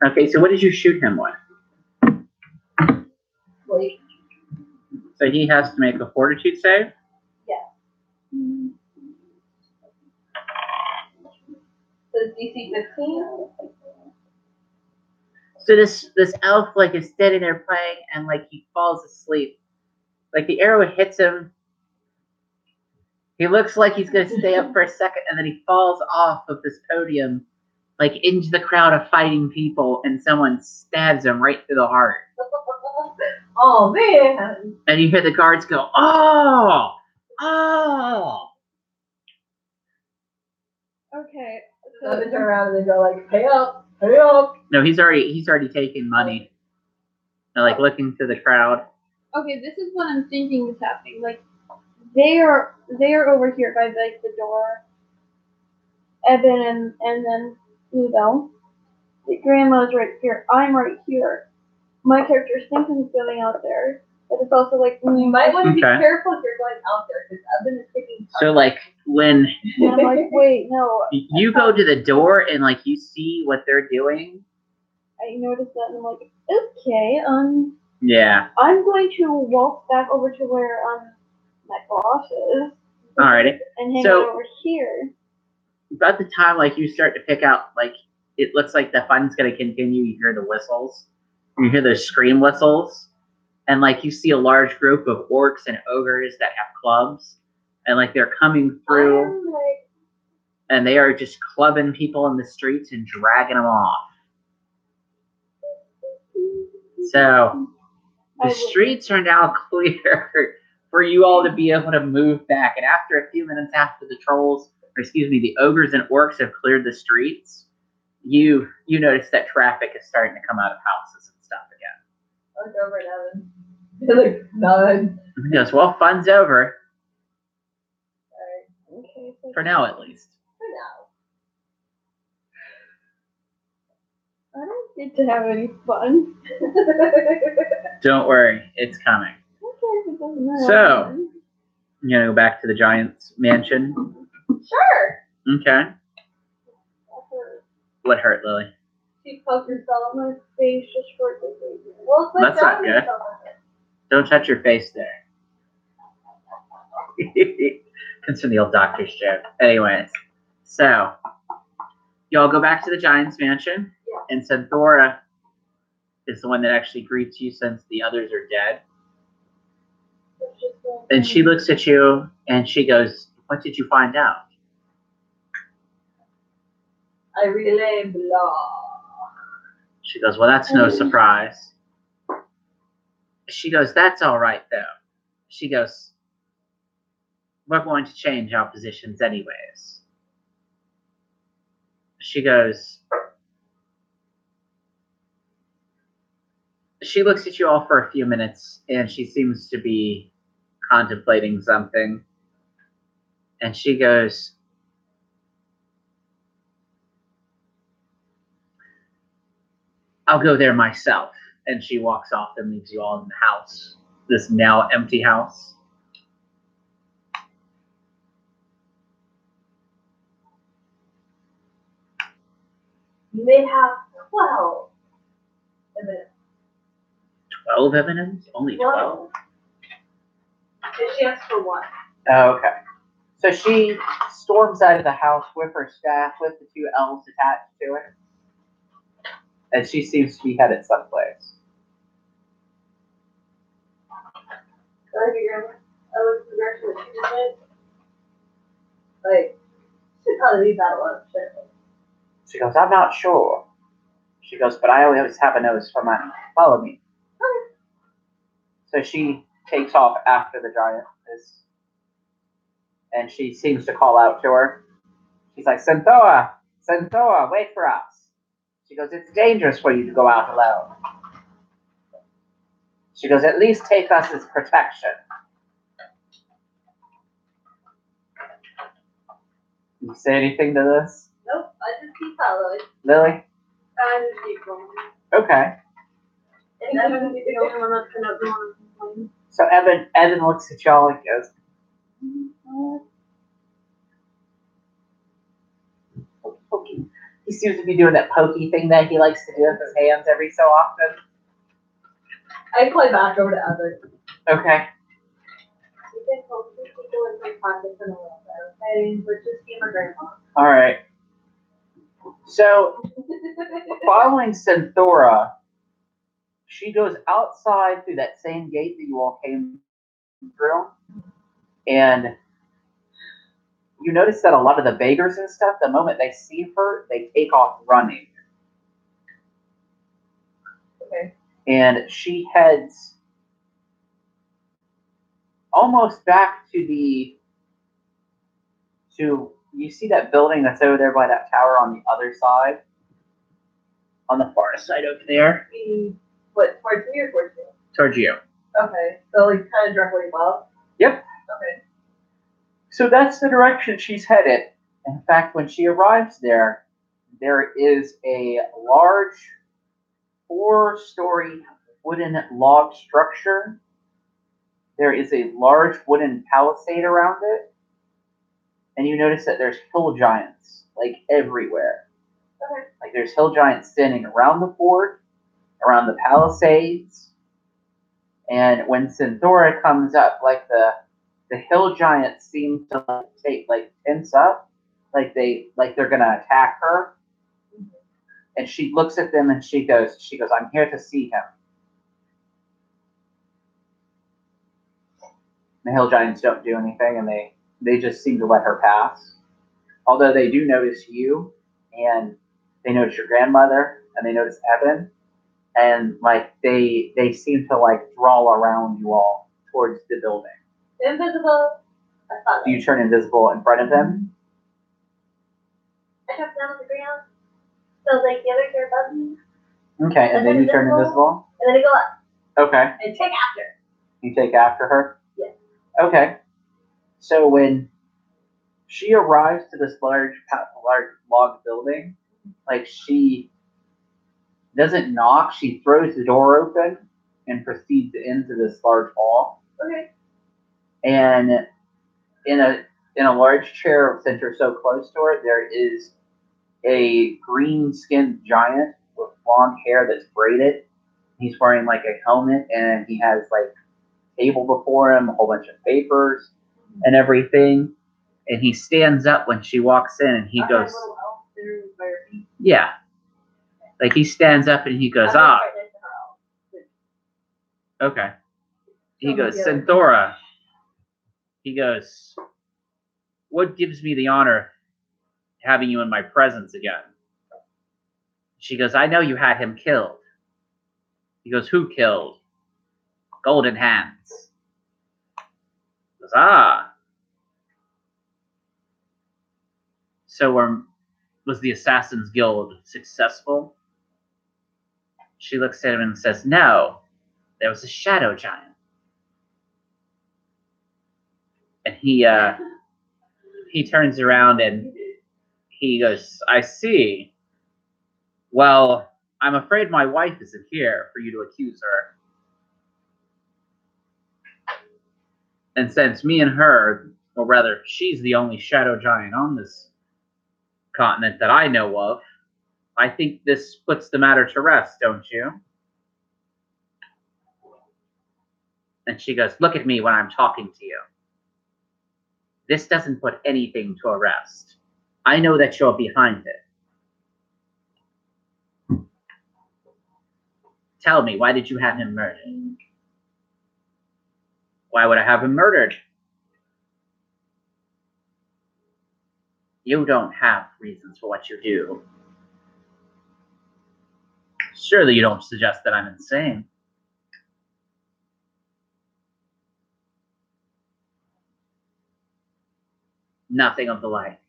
Okay, so what did you shoot him with? Wait. So he has to make a fortitude save? Yeah. So it's DC 15? So this elf like is standing there playing and like he falls asleep. Like the arrow hits him. He looks like he's gonna stay up for a second and then he falls off of this podium, like into the crowd of fighting people, and someone stabs him right through the heart. Oh man! And you hear the guards go, "Oh! Oh!" Okay. So they turn around and they go like, "Pay up! Pay up!" No, he's already taking money. And like looking to the crowd. Okay, this is what I'm thinking is happening. Like, they are over here by like the door. Eben and then Bluebell. The grandma's right here. I'm right here. My character's thinking he's going out there, but it's also like You might want to be Okay. careful if you're going out there because Evan is taking. So like when and I'm like, wait, no. you go to the door and like you see what they're doing. I noticed that and I'm like, okay, Yeah. I'm going to walk back over to where my boss is. Alrighty. And hang So- out over here. About the time like you start to pick out, like it looks like the fun's gonna continue, you hear the whistles. You hear those scream whistles. And like you see a large group of orcs and ogres that have clubs. And like they're coming through and they are just clubbing people in the streets and dragging them off. So the streets are now clear for you all to be able to move back. And after a few minutes after the ogres and orcs have cleared the streets, you notice that traffic is starting to come out of houses and stuff again. I look over at Evan. He's like, none. He goes, well, fun's over. Alright. Okay, so For now, at least. For now. I don't get to have any fun. Don't worry, it's coming. Okay, it doesn't matter. So, you gonna go back to the giant's mansion? Sure. Okay. What hurt, Lily? She poked herself. My face just hurt like crazy. Well, it's like That's not down good. yourself with it. Don't touch your face there. It's from the old doctor's joke. Anyways, so y'all go back to the giant's mansion, Yeah. and Centaura is the one that actually greets you since the others are dead. And she looks at you and she goes, "What did you find out?" I relay blah. She goes, "Well, that's no surprise." She goes, "That's all right, though." She goes, "We're going to change our positions anyways." She goes, she looks at you all for a few minutes and she seems to be contemplating something. And she goes, "I'll go there myself." And she walks off and leaves you all in the house, this now empty house. You may have 12 minutes. 12 evidence? Only 12? And she asked for 1. Oh, okay. So she storms out of the house with her staff, with the 2 elves attached to it. And she seems to be headed someplace. your grandma? I looked at the direction that she just went. Like, should probably leave that alone. Shit. She goes, I'm not sure. She goes, but I always have a nose for money. Follow me. Okay. So she takes off after the giant and she seems to call out to her. She's like, Centaur, wait for us. She goes, it's dangerous for you to go out alone. She goes, at least take us as protection. You say anything to this? Nope, I just keep following. Lily? I just keep going. Okay. And Evan is the only one that's gonna be on the plane. So Evan looks at y'all and goes, pokey. He seems to be doing that pokey thing that he likes to do with his hands every so often. I play back over to Evan. Okay. You can poke two people in my pockets in a little bit, okay? But just be my grandma. All right. So, following Synthora, she goes outside through that same gate that you all came through, and you notice that a lot of the beggars and stuff, the moment they see her, they take off running. Okay. And she heads almost back to you see that building that's over there by that tower on the other side? On the far side over there? What, towards me or towards you? Towards you. Okay, so like kind of directly above? Yep. Okay. So that's the direction she's headed. In fact, when she arrives there, there is a large 4-story wooden log structure. There is a large wooden palisade around it. And you notice that there's hill giants, like, everywhere. Okay. Like, there's hill giants standing around the fort, around the palisades. And when Synthora comes up, like, the hill giants seem to tense up, like they're gonna attack her. And she looks at them and she goes, I'm here to see him. The hill giants don't do anything, and they just seem to let her pass. Although they do notice you, and they notice your grandmother, and they notice Evan, and like they seem to like draw around you all towards the building. Invisible. Do you turn invisible in front of them? I drop down on the ground. So like the other care above me. Okay, and then you turn invisible? And then I go up. Okay. And take after. You take after her? Yes. Okay. So when she arrives to this large log building, like she doesn't knock, she throws the door open and proceeds into this large hall. Okay. And in a large chair center so close to her, there is a green-skinned giant with blonde hair that's braided. He's wearing like a helmet, and he has like a table before him, a whole bunch of papers and everything. And he stands up when she walks in, and he goes, little elf there by your feet. yeah. Like he stands up and he goes, Right next to her elf. okay. He goes, Synthora. He goes, what gives me the honor having you in my presence again? She goes, I know you had him killed. He goes, who killed? Golden Hands. He goes, So was the Assassin's Guild successful? She looks at him and says, no, there was a shadow giant. And he turns around and he goes, I see. Well, I'm afraid my wife isn't here for you to accuse her. And since me and her, or rather, she's the only shadow giant on this continent that I know of, I think this puts the matter to rest, don't you? And she goes, look at me when I'm talking to you. This doesn't put anything to rest. I know that you're behind it. Tell me, why did you have him murdered? Why would I have him murdered? You don't have reasons for what you do. Surely you don't suggest that I'm insane. Nothing of the like.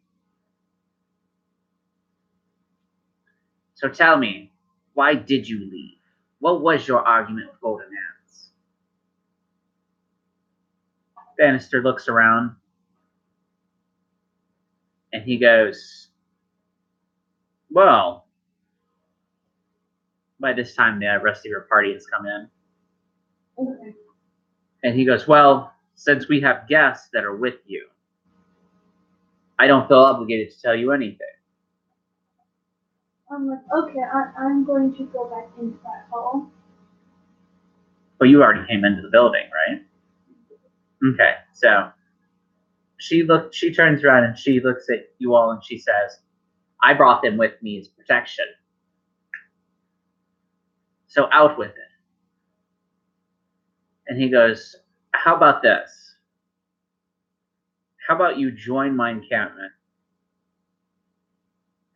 So tell me, why did you leave? What was your argument with Golden Hands? Bannister looks around and he goes, well, by this time the rest of your party has come in. Okay. And he goes, well, since we have guests that are with you, I don't feel obligated to tell you anything. I'm like, okay, I'm going to go back into that hall. But you already came into the building, right? Okay, so she turns around and she looks at you all and she says, I brought them with me as protection. So out with it. And he goes, how about this? How about you join my encampment?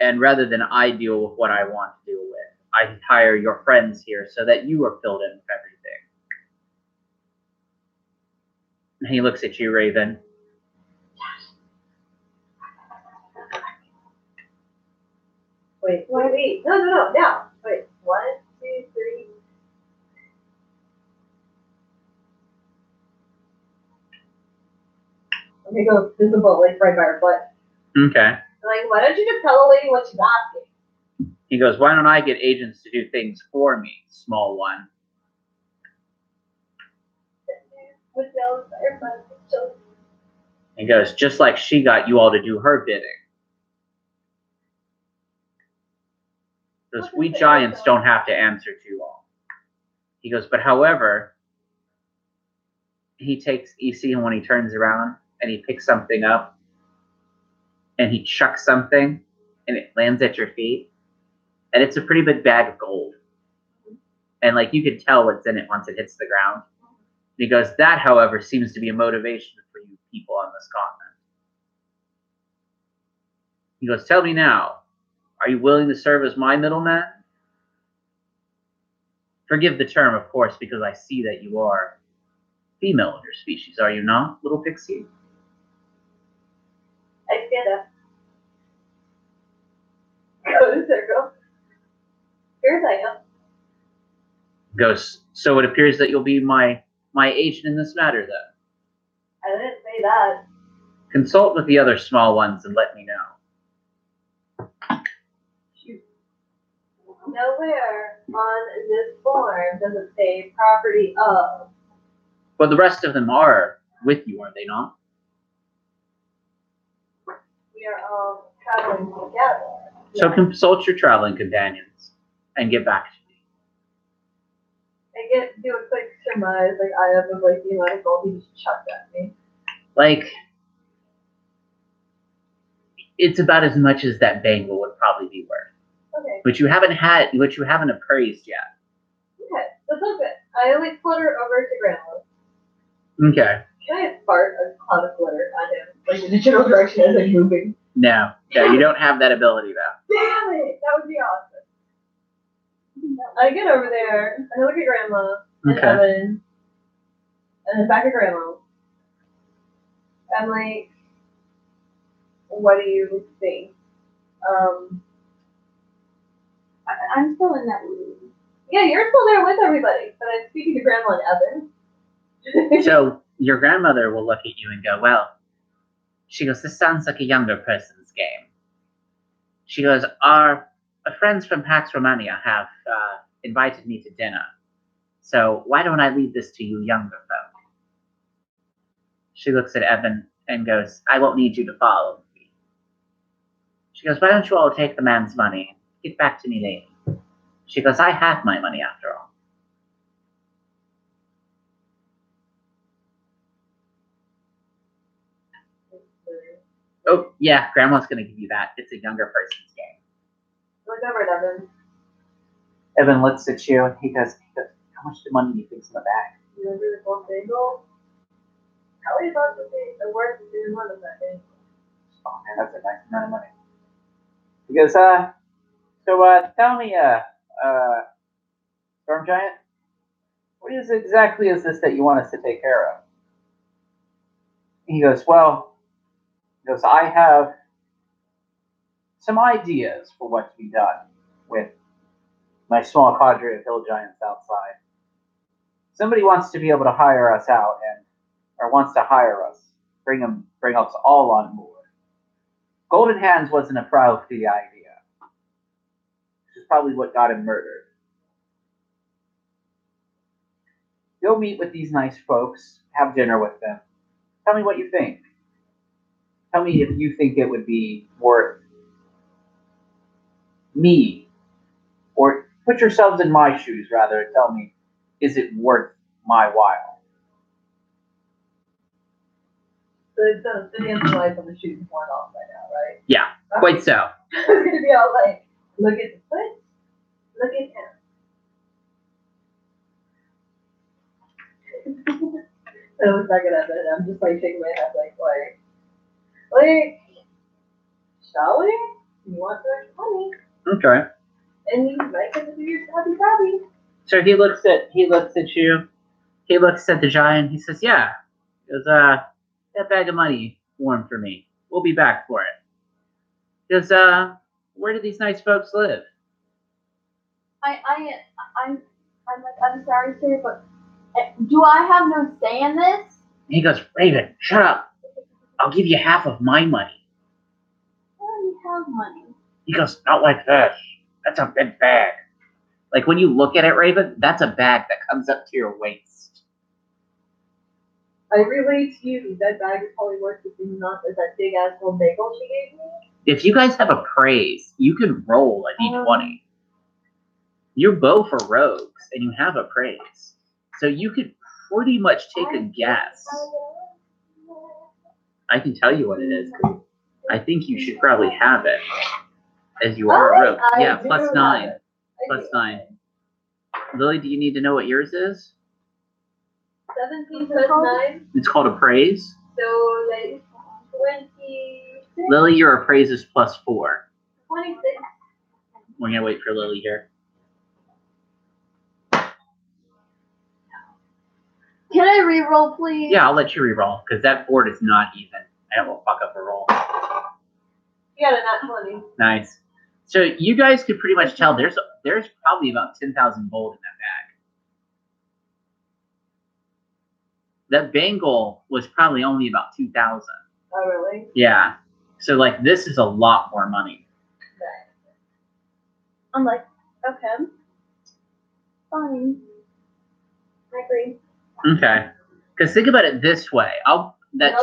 And rather than I deal with what I want to deal with, I hire your friends here so that you are filled in with everything. And he looks at you, Raven. Wait. No. Now. Wait. 1, 2, 3. Let me go visible, like right by her butt. Okay. Like, why don't you just tell the lady what she's asking? He goes, why don't I get agents to do things for me, small one? He goes, just like she got you all to do her bidding. Those we giants don't have to answer to you all. He goes, but however, you see him when he turns around and he picks something up and he chucks something and it lands at your feet. And it's a pretty big bag of gold. And like you can tell what's in it once it hits the ground. And he goes, that, however, seems to be a motivation for you people on this continent. He goes, tell me now, are you willing to serve as my middleman? Forgive the term, of course, because I see that you are female of your species, are you not, little pixie? I stand up. Go to the circle. Here's I am. Goes, so it appears that you'll be my agent in this matter, then. I didn't say that. Consult with the other small ones and let me know. Nowhere on this form does it say property of. But the rest of them are with you, are they not? We are all traveling together. So consult your traveling companions and get back to me. I do a quick surmise, like I have of like the amount of gold he just chucked at me. Like, it's about as much as that bangle would probably be worth. Okay. Which you haven't appraised yet. Okay, that's all good. I only flutter over to Grandma. Okay. Can I fart a cloud of glitter at him, like in the general direction as I'm moving? No, you don't have that ability though. Damn it! That would be awesome. I get over there and I look at Grandma and Evan, and then back at Grandma. I'm like, what do you think? I'm still in that room. Yeah, you're still there with everybody, but I'm speaking to Grandma and Evan. So your grandmother will look at you and go, well, she goes, this sounds like a younger person's game. She goes, our friends from Pax Romania have invited me to dinner. So why don't I leave this to you younger folk? She looks at Evan and goes, I won't need you to follow me. She goes, why don't you all take the man's money? Get back to me later. She goes, I have my money after all. Oh, yeah, Grandma's going to give you that. It's a younger person's game. Look over at Evan. Evan looks at you and he goes, how much money do you think's in the bag? You remember the gold bagel? Tell me about the work you're doing on that day. Oh man, that's a nice amount of money. He goes, tell me, Storm Giant, what exactly is this that you want us to take care of? He goes, I have some ideas for what to be done with my small cadre of hill giants outside. Somebody wants to be able to hire us out or wants to hire us, bring us all on board. Golden Hands wasn't a proud for the idea. Which is probably what got him murdered. Go meet with these nice folks, have dinner with them. Tell me what you think. Tell me if you think it would be worth me, or put yourselves in my shoes, rather. Tell me, is it worth my while? So it's the dancing lights on the shooting point off right now, right? Yeah, quite so. It's gonna be all like, look at the foot, look at him. I look back at it and I'm just like shaking my head like, shall we? You want the money? Okay. And you might get to do your happy. So he looks at you. He looks at the giant. He says, "Yeah." He goes, "That bag of money warm for me. We'll be back for it." He goes, "Where do these nice folks live?" I'm sorry, sir, but do I have no say in this? He goes, "Raven, shut up. I'll give you half of my money." I already have money. He goes, "Not like this. That's a big bag. Like when you look at it, Raven, that's a bag that comes up to your waist." I relate to you. That bag is probably worth the same amount as that big ass little bagel she gave me. If you guys have a praise, you can roll a d20. You both are rogues, and you have a praise. So you could pretty much take a guess. I can tell you what it is. I think you should probably have it, as you are a rogue. Yeah, plus 9. Plus 9. Lily, do you need to know what yours is? 17 plus 9. It's called a praise. So like 26. Lily, your appraise is plus 4. 26. We're gonna wait for Lily here. Can I re-roll, please? Yeah, I'll let you re-roll, because that board is not even. I will fuck up a roll. You got a nat 20. Nice. So you guys could pretty much tell there's probably about 10,000 gold in that bag. That bangle was probably only about 2,000. Oh, really? Yeah. So like this is a lot more money. Right. I'm like, okay. Fine. I agree. Okay. Because think about it this way. That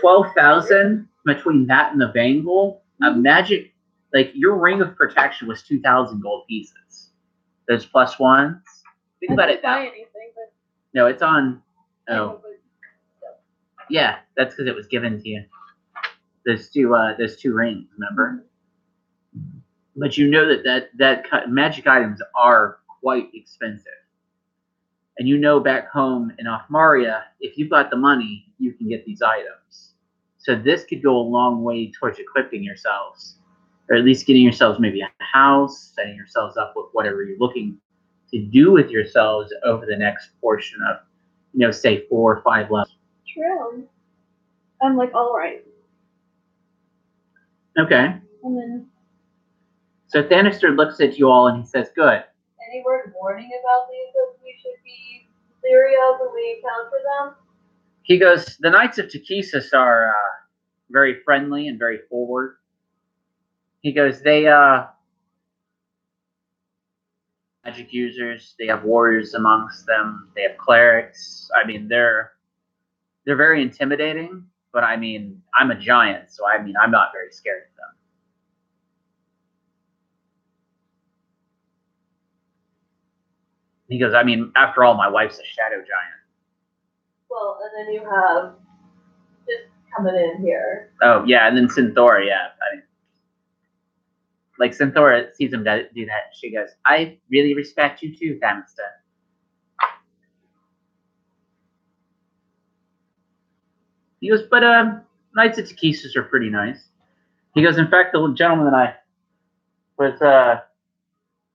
12,000 between that and the bangle, a magic, like your ring of protection was 2,000 gold pieces. Those plus ones. Think about it now. No, it's on. Oh. Yeah, that's because it was given to you. Those two rings, remember? But you know that magic items are quite expensive. And you know back home in Othmaria, if you've got the money, you can get these items. So this could go a long way towards equipping yourselves, or at least getting yourselves maybe a house, setting yourselves up with whatever you're looking to do with yourselves over the next portion of, say 4 or 5 levels. True. I'm like, all right. Okay. And then. So Thanister looks at you all and he says, "Good. Any word of warning about these that we should be leery of when we encounter them?" He goes, "The Knights of Takesis are very friendly and very forward." He goes, "They magic users. They have warriors amongst them. They have clerics. I mean, they're very intimidating. But I mean, I'm a giant, so I mean, I'm not very scared of them." He goes, "I mean, after all, my wife's a shadow giant." Well, and then you have just coming in here. Oh yeah, and then Synthora, yeah. I mean, like Synthora sees him do that. She goes, "I really respect you too, Thanister." He goes, but Knights of Takhisis are pretty nice. He goes, in fact, the gentleman that I was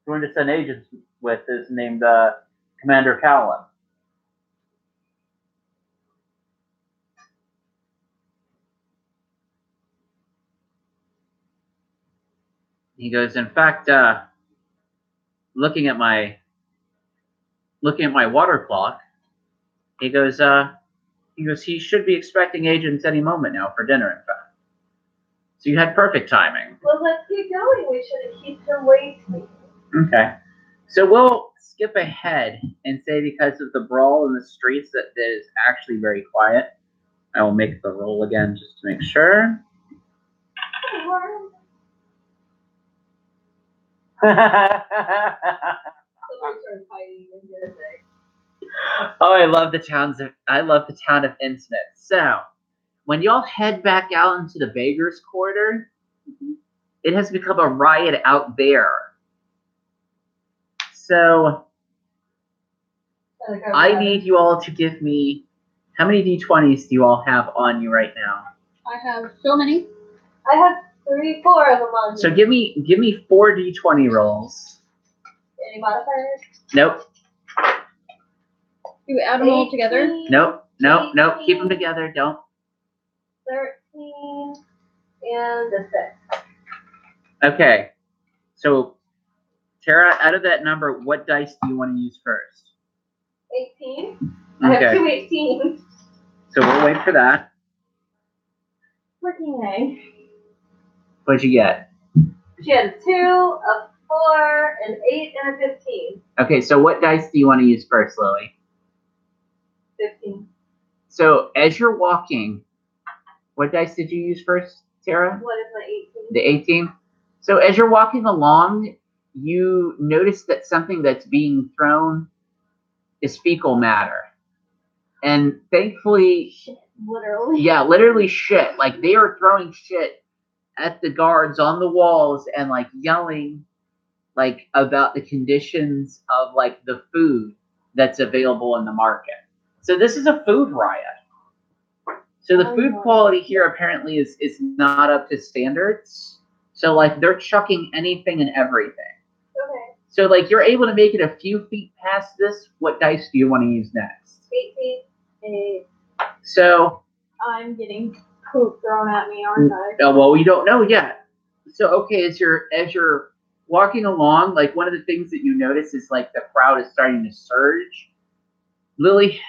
going to send agents with is named Commander Cowlin. He goes, in fact, looking at my water clock, he goes, he should be expecting agents any moment now for dinner, in fact. So you had perfect timing. Well, let's keep going. We shouldn't keep him waiting. Okay. So we'll skip ahead and say because of the brawl in the streets that it is actually very quiet. I will make the roll again just to make sure. Oh, I love the town of Innsmouth. So when y'all head back out into the Beggars' Quarter, it has become a riot out there. So I need you all to give me, how many d20s do you all have on you right now? I have so many. I have 4 of them on. So give me 4 d20 rolls. Any modifiers? Nope. You add them all together? Nope. Keep them together. Don't. 13 and a 6. Okay. So, Tara, out of that number, what dice do you want to use first? 18. Okay. I have 2 18s. So we'll wait for that. Freaking A. What'd you get? She had a 2, a 4, an 8, and a 15. Okay, so what dice do you want to use first, Lily? 15. So as you're walking, what dice did you use first, Tara? What is my 18? The 18? So as you're walking along, you notice that something that's being thrown is fecal matter. And thankfully... Shit, literally. Yeah, literally shit. Like, they are throwing shit at the guards on the walls and, like, yelling, like, about the conditions of, like, the food that's available in the market. So this is a food riot. So the food quality here apparently is not up to standards. So, like, they're chucking anything and everything. Okay. So, like, you're able to make it a few feet past this. What dice do you want to use next? 18. 8. So... I'm getting poop thrown at me, aren't I? Well, we don't know yet. So, okay, as you're walking along, like, one of the things that you notice is, like, the crowd is starting to surge. Lily,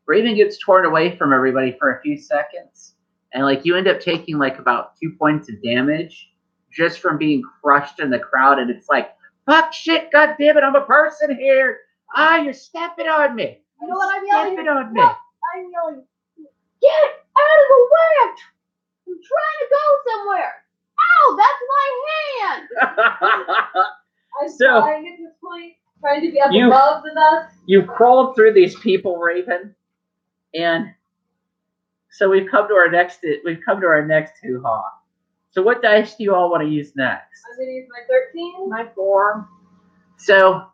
Raven gets torn away from everybody for a few seconds, and, like, you end up taking, like, about 2 points of damage just from being crushed in the crowd, and it's like, fuck shit, god damn it, I'm a person here. Ah, you're stepping on me. You know what I'm yelling? Stepping on me. No, I'm yelling, get out of the way! I'm trying to go somewhere. Ow, that's my hand! I'm trying at this point, trying to be up above the dust. You've crawled through these people, Raven, and so we've come to our next hoo-ha. So what dice do you all want to use next? I'm gonna use my 13. My 4. So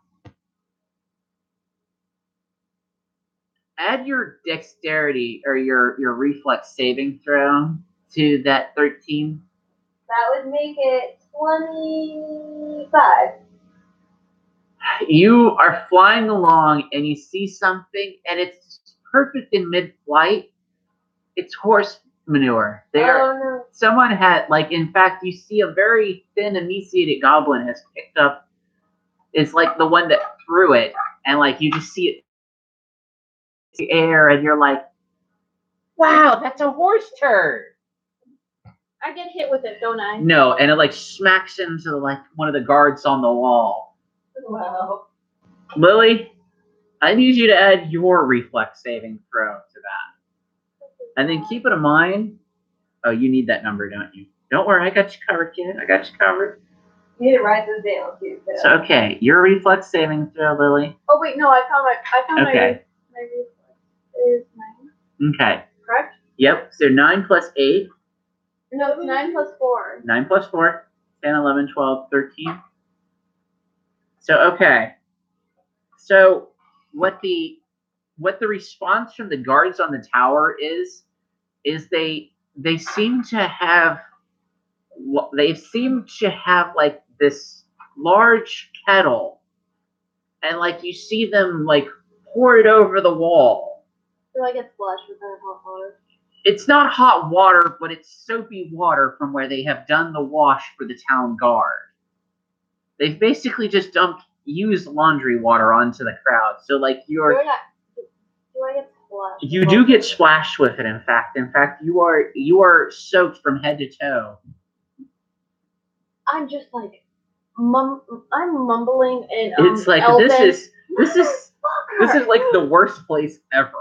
add your dexterity or your reflex saving throw to that 13. That would make it 25. You are flying along and you see something and it's perfect in mid-flight. It's horse manure. No. Someone had, like, in fact, you see a very thin, emaciated goblin has picked up, is like the one that threw it, and, like, you just see it in the air, and you're like, wow, that's a horse turd. I get hit with it, don't I? No, and it, like, smacks into, like, one of the guards on the wall. Wow. Lily, I need you to add your reflex saving throw to that. And then keep it in mind, oh, you need that number, don't you? Don't worry, I got you covered, kid. I got you covered. You need to write this down, too. So, okay, your reflex saving throw, Lily. Oh wait, no, I found my reflex is 9. Okay. Correct? Yep, so 9 plus 8. No, it's 9 plus 4. 9 plus 4, 10, 11, 12, 13. So, okay. So, what the response from the guards on the tower is is they seem to have like this large kettle, and like you see them like pour it over the wall. Do I get splashed with that hot water? It's not hot water, but it's soapy water from where they have done the wash for the town guard. They've basically just dumped used laundry water onto the crowd. So like Do I get splashed? you do get splashed with it. In fact, you are soaked from head to toe. I'm just like, I'm mumbling and It's like Elvin, this is like the worst place ever.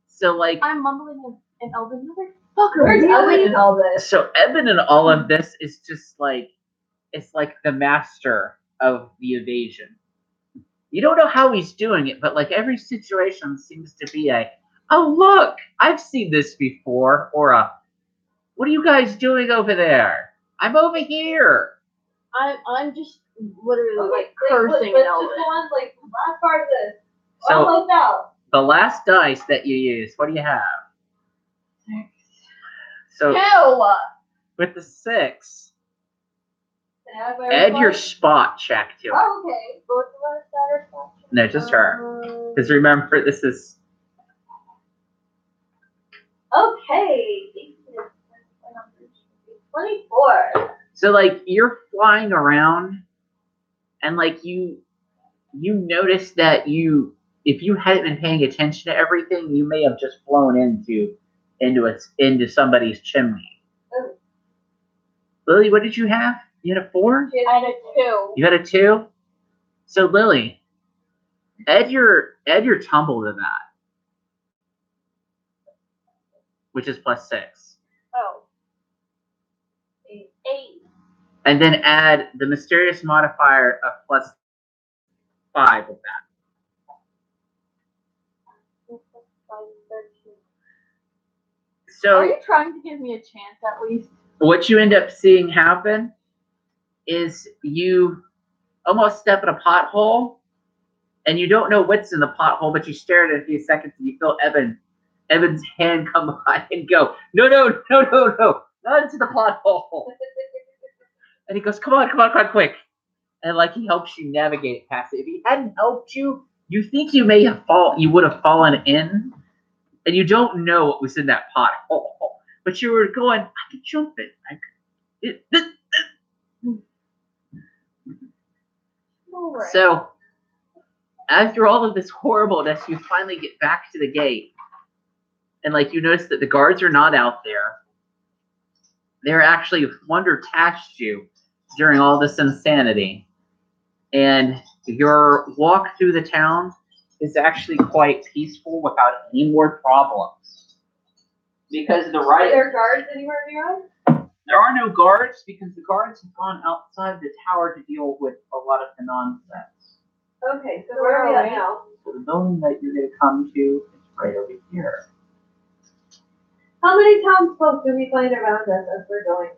So like I'm mumbling and Elvin, you're like, fucker, Where's really? Evan in all this? So Evan in all of this is just like, it's like the master of the evasion. You don't know how he's doing it, but like every situation seems to be a, oh look, I've seen this before, or a, what are you guys doing over there? I'm over here. I'm just literally like Cursing cursing let's Elvin. just go on, like, the last part of this. So Almost out. the last dice that you use, what do you have? 6. So 2. with the 6, Can I have my add your response? spot check to it. Oh, okay. What's the last satisfaction? No, just her. Because remember, this is... Okay. 24. So, like, you're flying around, and, like, you notice that if you hadn't been paying attention to everything, you may have just flown into somebody's chimney. Oh. Lily, what did you have? You had a 4? I had a 2. You had a 2? So, Lily, add your tumble to that, which is plus 6. Oh. 8. And then add the mysterious modifier of plus 5 with that. So, are you trying to give me a chance at least? what you end up seeing happen is you almost step in a pothole, and you don't know what's in the pothole, but you stare at it in a few seconds, and you feel Evan's hand come by and go, no, not into the pothole. And he goes, come on, quick. And like he helps you navigate past it. If he hadn't helped you, you think you would have fallen in, and you don't know what was in that pothole. But you were going, I could jump it. Right. So, after all of this horribleness, you finally get back to the gate. And like you notice that the guards are not out there. They're actually wonder tashed you during all this insanity. And your walk through the town is actually quite peaceful without any more problems. Because Are there guards anywhere near us? there are no guards, because the guards have gone outside the tower to deal with a lot of the nonsense. Okay, so where are we at now? So the building that you're going to come to is right over here. How many townsfolk do we find around us as we're going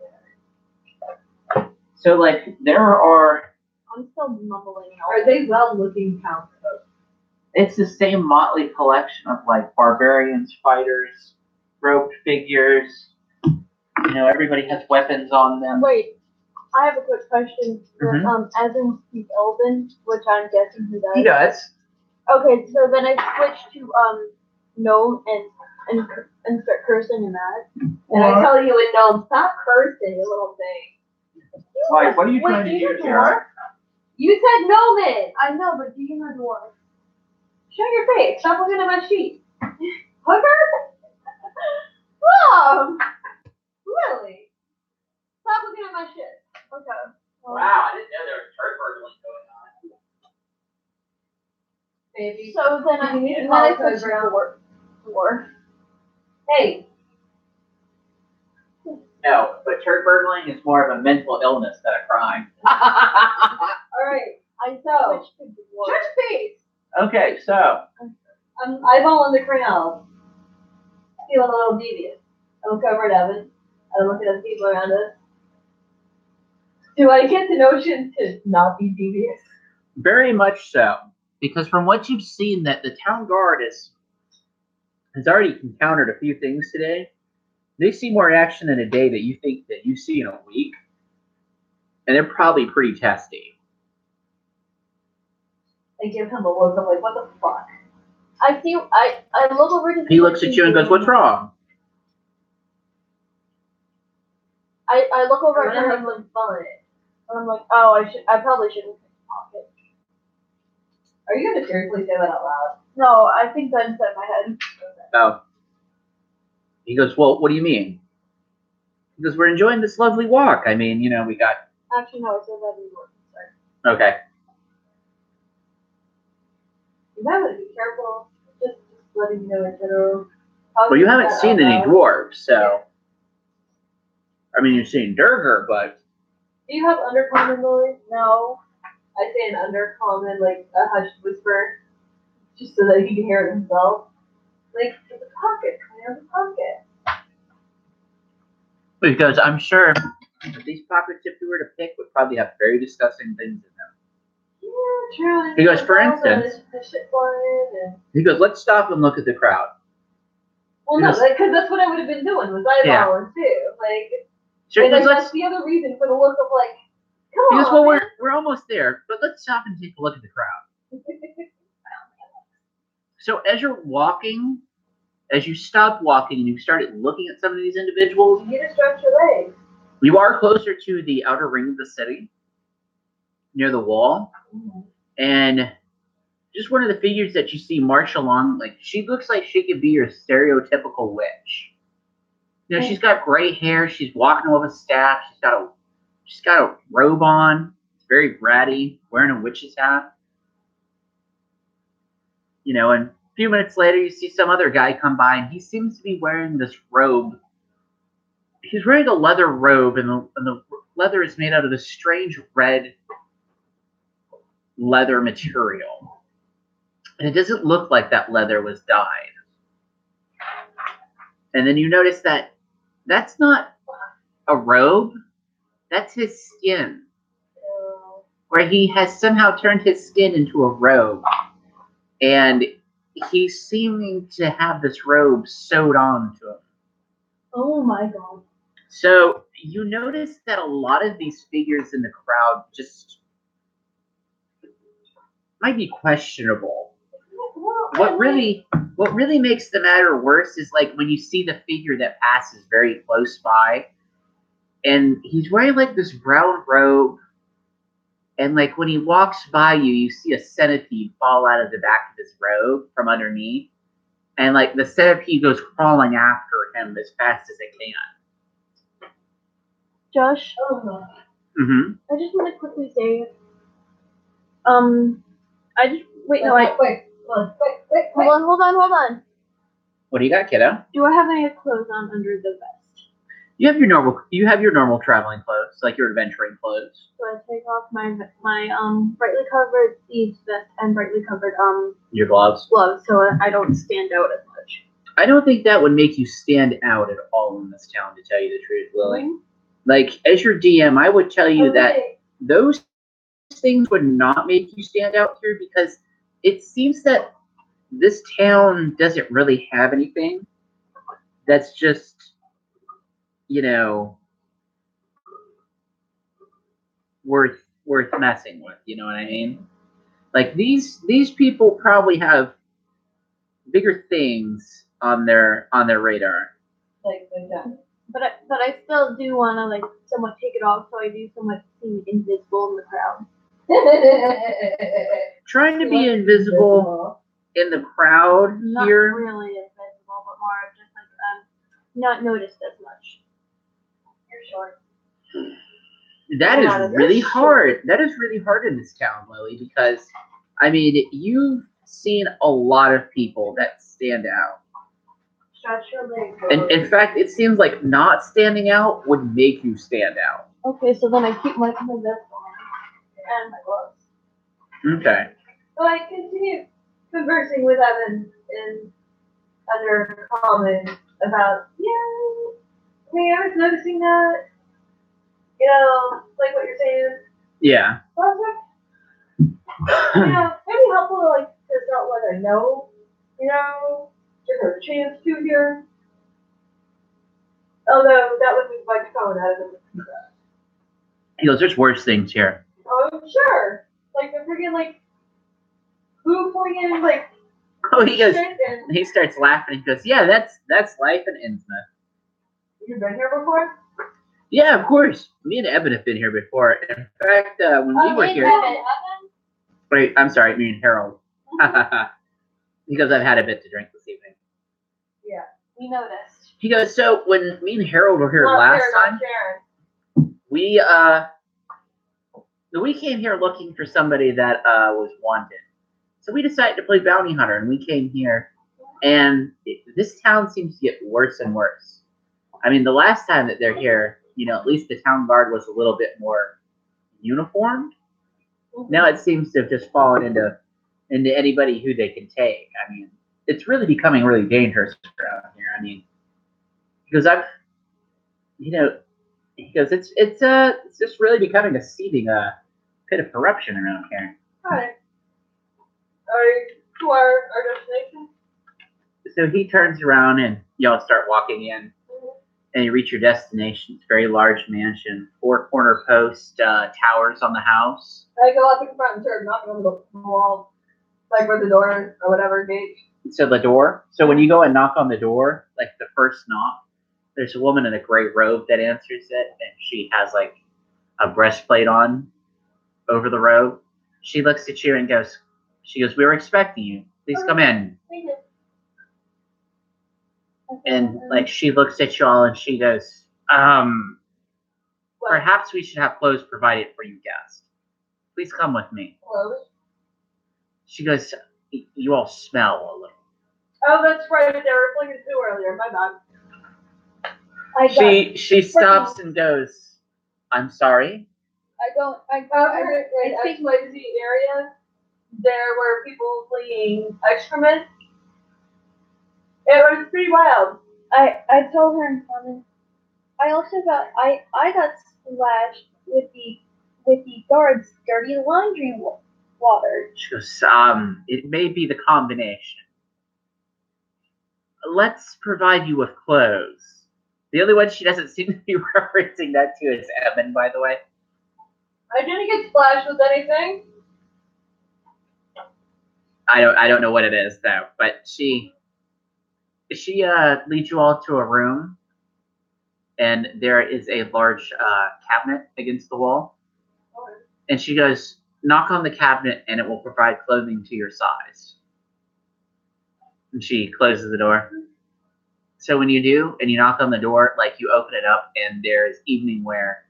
there? So like there are... I'm still mumbling. Are they well-looking townsfolk? It's the same motley collection of like barbarians, fighters, robed figures. You know, everybody has weapons on them. Wait, I have a quick question. As in speak Elven, which I'm guessing he does. He does. Okay, so then I switch to gnome and start cursing him at. And I tell you in gnome, stop cursing, you little thing. Why? What are you trying to do, Tara? You said gnomon! I know, but do you know dwarf? Show your face. Stop looking at my sheet. Hooker? Mom! Really? Stop looking at my shit. Okay. Wow, I didn't know there was turd burgling going on. Baby. So then I switch to dwarf. Hey. No, but turd burgling is more of a mental illness than a crime. Alright. I So, switched to dwarf. church face. Okay, so I'm eyeballing the crayon. Feeling a little devious. I'm covered Evan. I look at the people around us. Do I get the notion to not be devious? very much so, because from what you've seen, that the town guard has already encountered a few things today, They see more action in a day that you think that you see in a week, and they're probably pretty testy. I give him a look. I'm like, what the fuck? I look over to. He looks at you and goes, "What's wrong?" I look over I'm at him having fun. and I'm like, oh, I probably shouldn't pocket. Are you gonna seriously say that out loud? No, I think Ben said in my head. Oh. He goes, "Well, what do you mean?" He goes, "We're enjoying this lovely walk. I mean, you know, we got." Actually, no, I said that in work. Sorry. Okay. You gotta be careful. Just letting you know in general. Well, you haven't seen any dwarves, so. I mean, you've seen Durger, but. Do you have undercommon noise? No. I say an undercommon, like a hushed whisper, just so that he can hear it himself. Like, there's a pocket, there's a pocket. Because I'm sure that these pockets, if you were to pick, would probably have very disgusting things in them. Yeah, true. He goes, for instance, he goes, "Let's stop and look at the crowd." Well, no, because that's what I would have been doing, was eyeballing too. Like, sure, and that's the other reason for the look of like, come on. Well, we're almost there, but let's stop and take a look at the crowd. So as you're walking, as you stop walking and you started looking at some of these individuals, you need to stretch your legs. You are closer to the outer ring of the city, near the wall, and just one of the figures that you see march along, like she looks like she could be your stereotypical witch. You know, she's got gray hair. She's walking with a staff. She's got a robe on. It's very ratty, wearing a witch's hat. You know, and a few minutes later, you see some other guy come by, and he seems to be wearing this robe. He's wearing a leather robe, and the leather is made out of this strange red leather material. And it doesn't look like that leather was dyed. And then you notice that that's not a robe, that's his skin. Where he has somehow turned his skin into a robe. And he's seeming to have this robe sewed on to him. Oh my god. So you notice that a lot of these figures in the crowd just might be questionable. What really makes the matter worse is like when you see the figure that passes very close by, and he's wearing like this brown robe, and like when he walks by you, you see a centipede fall out of the back of his robe from underneath, and like the centipede goes crawling after him as fast as it can. Josh, I just want to quickly say, wait, hold on. What do you got, kiddo? Do I have any clothes on under the vest? You have your normal traveling clothes, like your adventuring clothes. So I take off my brightly covered sleeves vest and brightly covered your gloves, so I don't stand out as much. I don't think that would make you stand out at all in this town, to tell you the truth, Lily. Mm-hmm. Like, as your DM, I would tell you that those things would not make you stand out here, because it seems that this town doesn't really have anything that's just, you know, worth messing with. You know what I mean? Like these people probably have bigger things on their radar. Like that. But I still do want to like somewhat take it off, so I do somewhat seem invisible in the crowd. Trying to be invisible in the crowd not here. Not really invisible, but more just like not noticed as much. You're short. That is really hard. That is really hard in this town, Lily, because I mean you've seen a lot of people that stand out. Stretch your legs. And in fact, it seems like not standing out would make you stand out. Okay, so then I keep my vest on and my gloves. Okay. So I continue conversing with Evan in undercommon about, I was noticing that, like what you're saying. Yeah. Maybe helpful to like figure out what I know, give her a chance to here. Although that would be like phone out of the. He goes, there's worse things here. Oh, sure. Like the freaking like who flinging like. Oh, he goes. He starts laughing. He goes, yeah, that's life in Innsmouth. You've been here before? Yeah, of course. Me and Evan have been here before. In fact, when we were here. Wait, I'm sorry, me and Harold. Because I've had a bit to drink this evening. Yeah, we noticed. He goes, so when me and Harold were here last time, we came here looking for somebody that was wanted. So we decided to play bounty hunter, and we came here, and this town seems to get worse and worse. I mean, the last time that they're here, at least the town guard was a little bit more uniformed. Mm-hmm. Now it seems to have just fallen into anybody who they can take. I mean, it's really becoming really dangerous around here. I mean, because it's just really becoming a seething pit of corruption around here. Hi. Are you to our destination? So he turns around and y'all start walking in, and you reach your destination. It's a very large mansion, 4 corner post towers on the house. I go up in front and start knocking on the wall, like where the door or whatever gate. So the door. So when you go and knock on the door, like the first knock, there's a woman in a gray robe that answers it, and she has like a breastplate on over the robe. She looks at you and goes, we were expecting you. Please come in. Thank you. And like she looks at y'all and she goes, perhaps we should have clothes provided for you guests. Please come with me. Clothes? She goes, you all smell a little. Oh, that's right. They were flinging too earlier. My bad. She stops and goes, I'm sorry. I think like the area there were people fleeing excrement. It was pretty wild. I told her in common. I also got I got splashed with the guards' dirty laundry water. She goes, it may be the combination. Let's provide you with clothes. The only one she doesn't seem to be referencing that to is Evan, by the way. I didn't get splashed with anything. I don't know what it is though, but she leads you all to a room, and there is a large cabinet against the wall. And she goes, knock on the cabinet and it will provide clothing to your size. And she closes the door. So when you do, and you knock on the door, like you open it up and there's evening wear,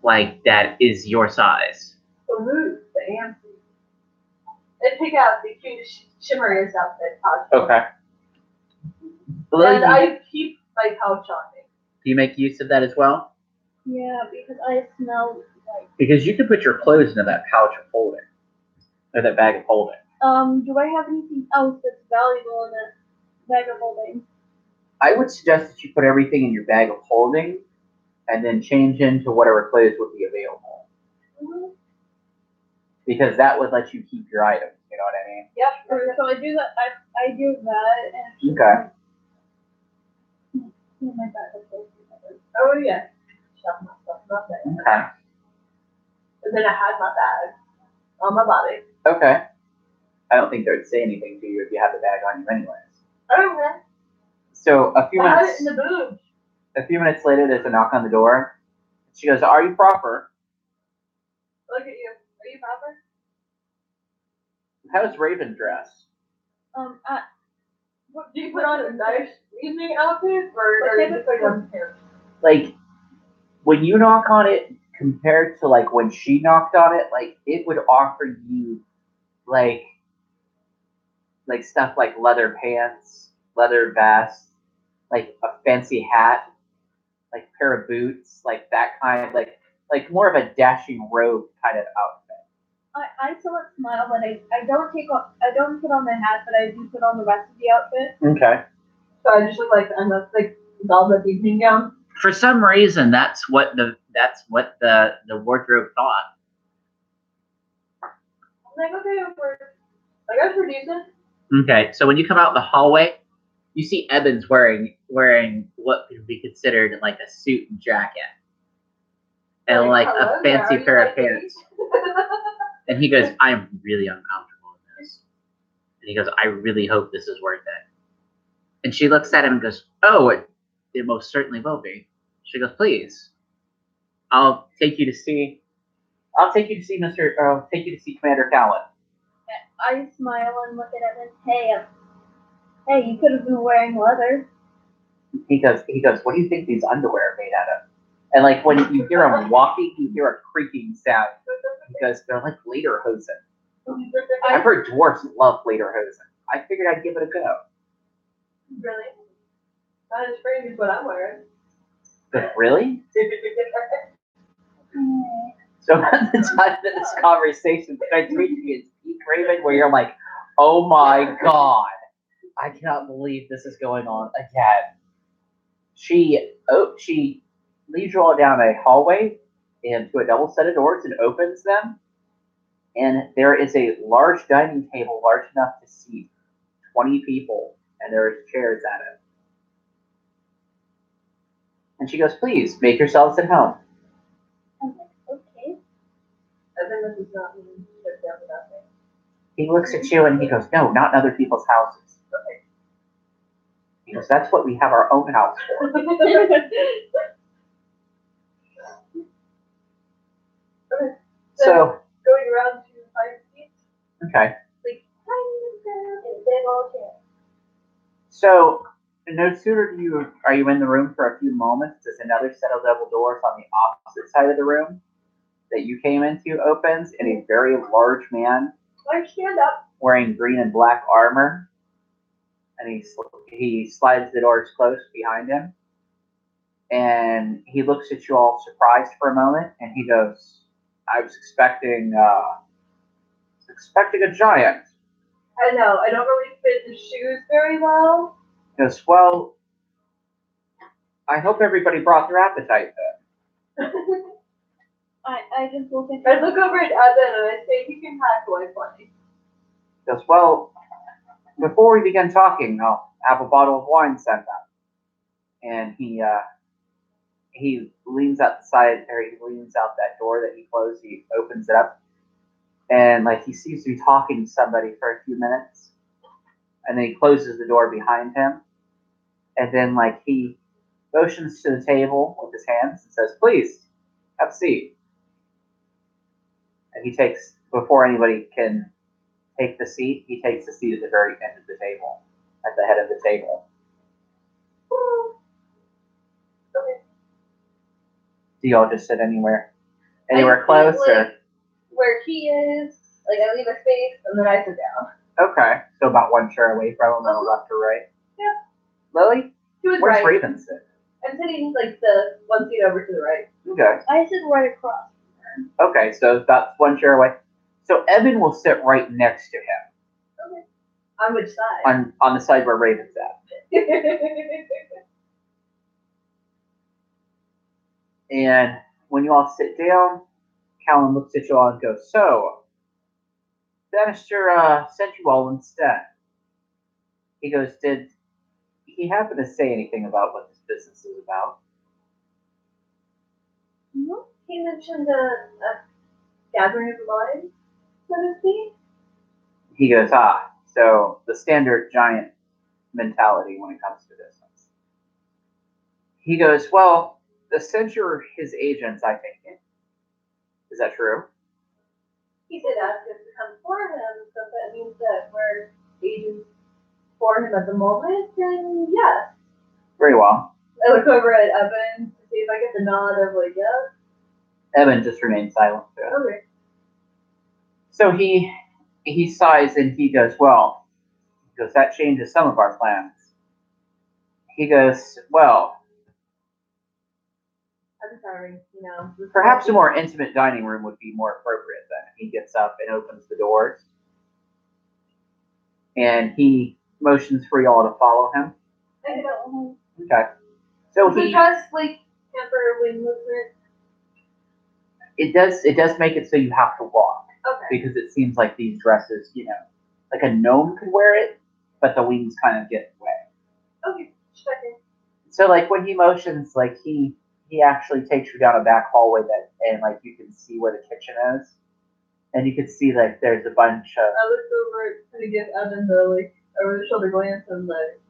like that is your size. Ooh, fancy. And pick out the cute shimmery outfit. Okay. And I keep my pouch on me. Do you make use of that as well? Yeah, because I smell like. Because you can put your clothes into that pouch of holding, or that bag of holding. Do I have anything else that's valuable in that bag of holding? I would suggest that you put everything in your bag of holding, and then change into whatever clothes would be available. Mm-hmm. Because that would let you keep your items. You know what I mean? Yep. So I do that. I do that. And okay. My bag of holding. Oh yeah. Shove my stuff in my bag. Okay. And then I had my bag on my body. Okay. I don't think they would say anything to you if you had the bag on you anyways. Okay. So a few minutes. I had it in the boobs. A few minutes later, there's a knock on the door. She goes, "Are you proper?" Look at you. Are you proper? How's Raven dressed? Do you put on a nice evening outfit, or do you just put on hair? Like, when you knock on it, compared to like when she knocked on it, like it would offer you like stuff like leather pants, leather vest, like a fancy hat, like pair of boots, like that kind of like more of a dashing robe kind of outfit. I somewhat smile, but I don't put on the hat, but I do put on the rest of the outfit. Okay. So I just look like I'm a velvet evening gown. For some reason, that's what the wardrobe thought. I'm like, okay, I guess we're decent. Okay, so when you come out the hallway, You see Evans wearing what could be considered like a suit and jacket. And like a fancy pair of pants. And he goes, I'm really uncomfortable in this. And he goes, I really hope this is worth it. And she looks at him and goes, oh, it most certainly will be. She goes, please. I'll take you to see Commander Callan. I smile and look at him and hey, you could have been wearing leather. He goes, what do you think these underwear are made out of? And like when you hear him walking, you hear a creaking sound. He goes, they're like lederhosen. I've heard dwarfs love lederhosen. I figured I'd give it a go. Really? Not as brave as what I'm wearing. But really? So at the time of this conversation, I tweet you as Pete Raven, where you're like, oh my god, I cannot believe this is going on again. She leads you all down a hallway into a double set of doors and opens them. And there is a large dining table, large enough to seat 20 people, and there is chairs at it. And she goes, please, make yourselves at home. I'm like, okay. I think this is not mean to sit down without me. He looks at you and he goes, no, not in other people's houses. Okay. He goes, that's what we have our own house for. Okay. So going around to 5 feet. Okay. Like, and then all chairs. So no sooner are you in the room for a few moments, does another set of double doors on the opposite side of the room that you came into opens, and a very large man I stand up. wearing green and black armor, and he slides the doors closed behind him, and he looks at you all surprised for a moment, and he goes, I was expecting a giant. I know, I don't really fit the shoes very well. He goes, well, I hope everybody brought their appetite then. I just look at I look over at Evan and I say, he can hack away for me. He goes, well, before we begin talking, I'll have a bottle of wine sent up. And he leans out the side, or he leans out that door that he closed. He opens it up, and like he seems to be talking to somebody for a few minutes, and then he closes the door behind him, and then like he motions to the table with his hands and says, "Please, have a seat." And he takes, before anybody can take the seat, he takes the seat at the very end of the table, at the head of the table. Do y'all just sit anywhere close, or where he is? Like I leave a space and then I sit down. Okay, so about one chair away from him, on the left or right. Yeah. Lily, where's right. Raven sit? I'm sitting like the one seat over to the right. Okay. I sit right across from her. Okay, so that's one chair away. So Evan will sit right next to him. Okay. On which side? On the side where Raven's at. And when you all sit down, Callan looks at you all and goes, so, Bannister sent you all instead. He goes, did he happen to say anything about what this business is about? No, he mentioned a gathering of the minds, so to speak. He goes, so the standard giant mentality when it comes to business. He goes, well, the censure his agents, I think. Is that true? He did ask us to come for him, so that means that we're agents for him at the moment, and yeah. Very well. I look over at Evan to see if I get the nod of like, yeah. Evan just remains silent. Okay. So he sighs and he goes, well, that changes some of our plans. He goes, well, I'm sorry, perhaps a more intimate dining room would be more appropriate then. He gets up and opens the doors. And he motions for y'all to follow him. Okay. So he trust like temporary movement. It does make it so you have to walk. Okay. Because it seems like these dresses, like a gnome could wear it, but the wings kind of get in the way. Okay, checking. So like when he motions, like he actually takes you down a back hallway and like you can see where the kitchen is, and you can see like there's a bunch of. I looked over to give Evan the like over the shoulder glance and like,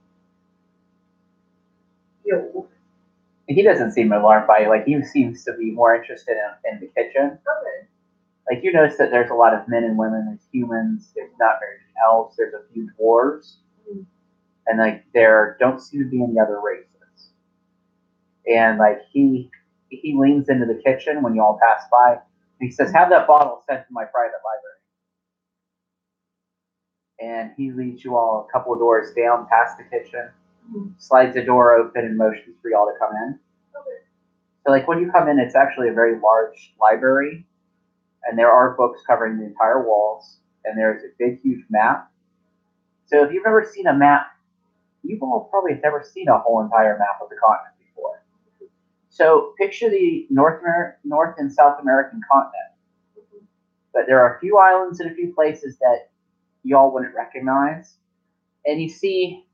yo. He doesn't seem alarmed by it. Like he seems to be more interested in the kitchen. Okay. Like you notice that there's a lot of men and women, there's humans, there's not very many elves, there's a few dwarves, and like there don't seem to be any other races. And like he leans into the kitchen when you all pass by, and he says, "Have that bottle sent to my private library." And he leads you all a couple of doors down past the kitchen, slides the door open, and motions for y'all to come in. Okay. So like when you come in, it's actually a very large library. And there are books covering the entire walls, and there's a big, huge map. So if you've ever seen a map, you all probably have never seen a whole entire map of the continent before. So picture the North and South American continent. But there are a few islands and a few places that y'all wouldn't recognize. And you see,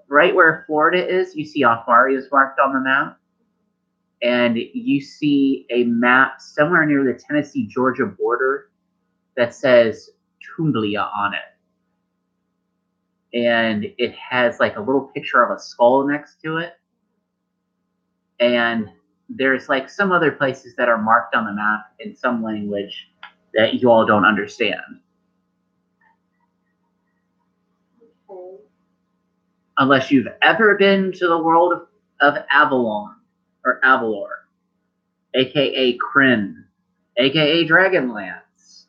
right where Florida is, you see Alfari is marked on the map. And you see a map somewhere near the Tennessee-Georgia border that says Tumblia on it. And it has like a little picture of a skull next to it. And there's like some other places that are marked on the map in some language that you all don't understand. Okay. Unless you've ever been to the world of Avalon or Avalor, aka Kryn, aka Dragonlance.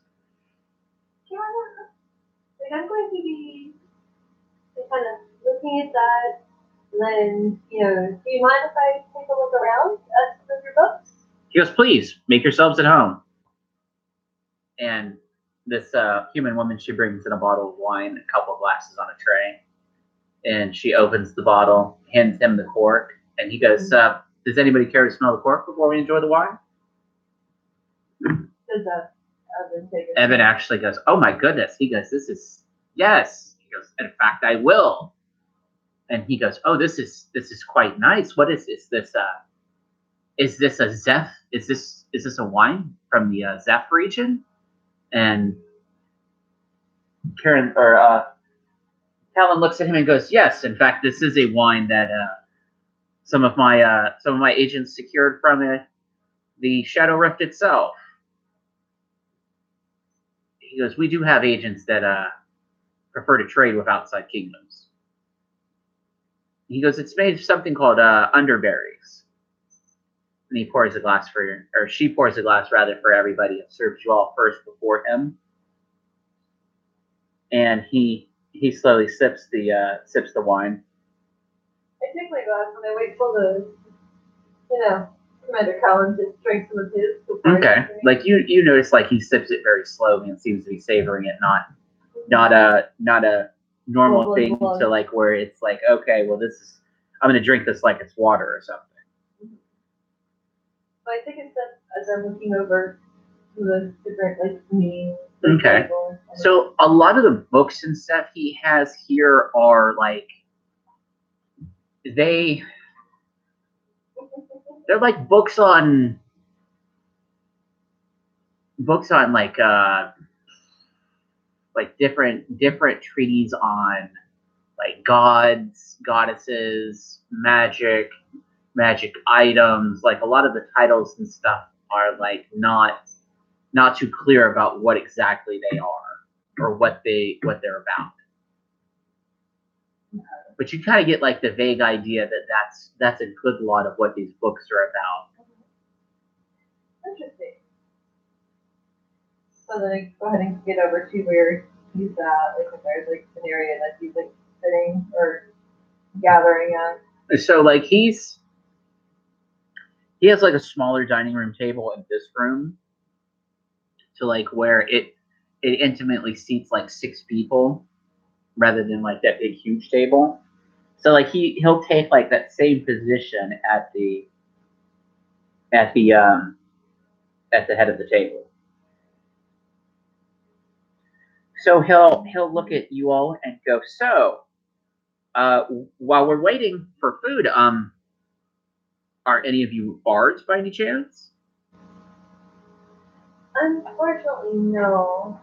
Yeah, like I'm going to be kind of looking at that, and then, do you mind if I take a look around at some of your books? He goes, "Please, make yourselves at home." And this human woman, she brings in a bottle of wine, a couple of glasses on a tray. And she opens the bottle, hands him the cork, and he goes, "Does anybody care to smell the cork before we enjoy the wine?" Does Evan take it? Evan actually goes, "Oh my goodness." He goes, yes." He goes, "In fact, I will." And he goes, "Oh, this is quite nice. What is this? Is this a Zeph? Is this a wine from the Zeph region?" And Callan looks at him and goes, "Yes, in fact, this is a wine that some of my agents secured from the Shadow Rift itself." He goes, "We do have agents that prefer to trade with outside kingdoms." He goes, "It's made of something called underberries." And he pours a glass she pours a glass rather for everybody and serves you all first before him. And he slowly sips the wine. I take my glass and I wait for Commander Callan to drink some of his. Okay, like you notice, like he sips it very slowly and seems to be savoring it, not a normal thing to like where it's like, okay, well I'm gonna drink this like it's water or something. So I take a step as I'm looking over to the different meetings. Okay. So a lot of the books and stuff he has here are like they're like books on like different treaties on like gods, goddesses, magic items. Like a lot of the titles and stuff are like not too clear about what exactly they are or what they're about. But you kind of get like the vague idea that that's a good lot of what these books are about. Interesting. So then I go ahead and get over to where he's at, like if there's like an area that he's like sitting or gathering at. So like he has like a smaller dining room table in this room to like where it intimately seats like 6 people rather than like that big huge table. So like he'll take like that same position at the head of the table. So he'll look at you all and go, "So, While we're waiting for food, are any of you bards by any chance? Unfortunately, no.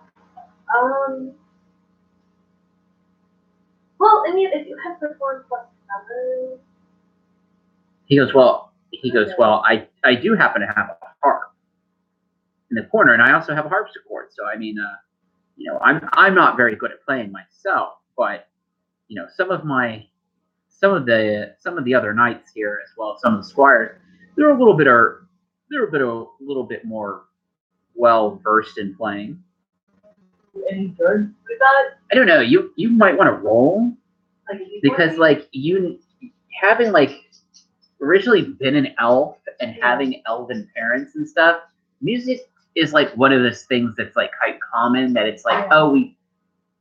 Well, I mean, if you have performed +7. He goes, well, I do happen to have a harp in the corner, and I also have a harpsichord. So I mean, I'm not very good at playing myself, but some of the other knights here, as well as some of the squires, they're a little bit more well versed in playing. Any good with that? I don't know. You might want to roll, because you having originally been an elf and having elven parents and stuff. Music is one of those things that's quite common, that it's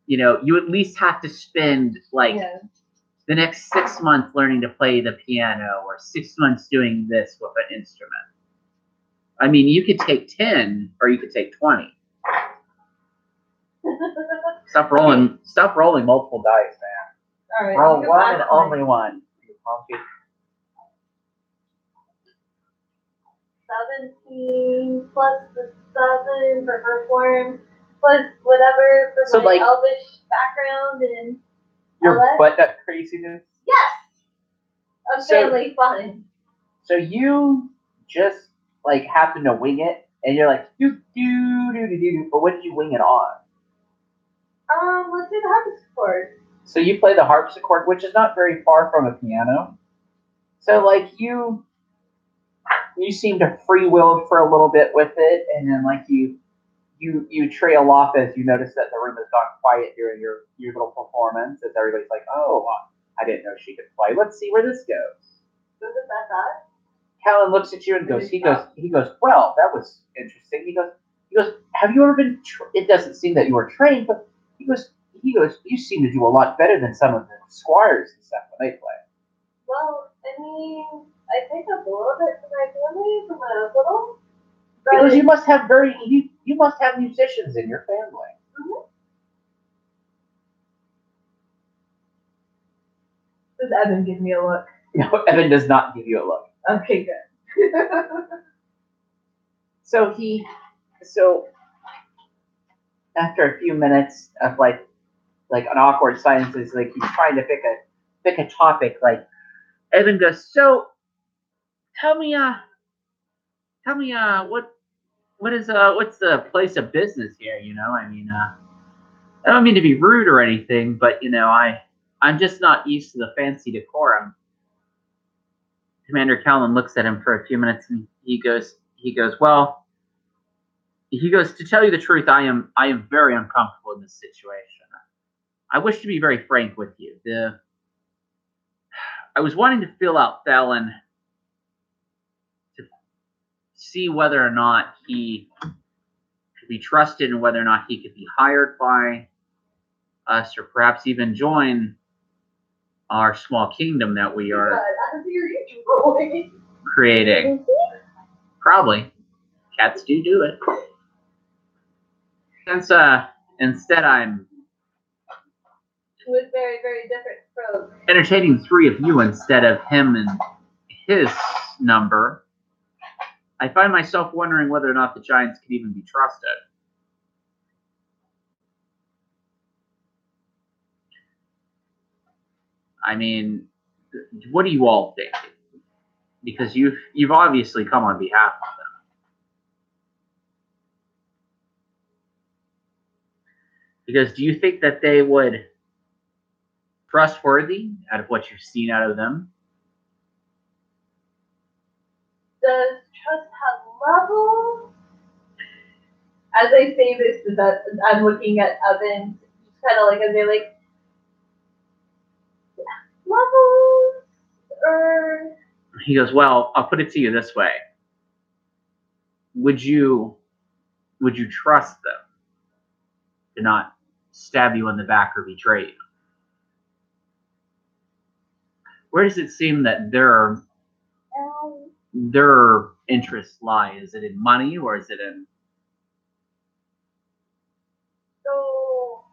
you at least have to spend the next 6 months learning to play the piano, or 6 months doing this with an instrument. I mean, you could take 10 or you could take 20. Stop rolling multiple dice, man. All right. Roll one and only one. 17 plus the 7 for perform, plus whatever for my elvish background and your butt nut craziness. Yes. A family fun. So you just happen to wing it, and you're like do. But what did you wing it on? Let's do the harpsichord. So you play the harpsichord, which is not very far from a piano. So you seem to free-willed for a little bit with it, and then you trail off as you notice that the room has gone quiet during your little performance, as everybody's like, oh, I didn't know she could play. Let's see where this goes. Who's that? Callan looks at you and goes, he goes, well, that was interesting. He goes, have you ever been, it doesn't seem that you were trained, but he goes, you seem to do a lot better than some of the squires and stuff when they play. Well, I mean, I picked up a little bit from my family, from when I was little. Because you must have musicians in your family. Mm-hmm. Does Evan give me a look? No, Evan does not give you a look. Okay, good. So after a few minutes of an awkward silence, is he's trying to pick a topic. Evan goes, so tell me what's the place of business here? I mean, I don't mean to be rude or anything, but I'm just not used to the fancy decorum. Commander Callan looks at him for a few minutes, and he goes, to tell you the truth, I am very uncomfortable in this situation. I wish to be very frank with you. I was wanting to feel out Thalen to see whether or not he could be trusted, and whether or not he could be hired by us, or perhaps even join our small kingdom that we are creating. Probably. Cats do it. Since instead I'm with very, very different strokes. Entertaining 3 of you instead of him and his number, I find myself wondering whether or not the giants can even be trusted. I mean, what do you all think? Because you've obviously come on behalf of them. Because do you think that they would trustworthy out of what you've seen out of them? Does trust have levels? As I say this, I'm looking at Evan, just kind of as they're levels, or... He goes, well, I'll put it to you this way. Would you trust them to not stab you in the back or betray you? Where does it seem that their interests lie? Is it in money, or is it in... So,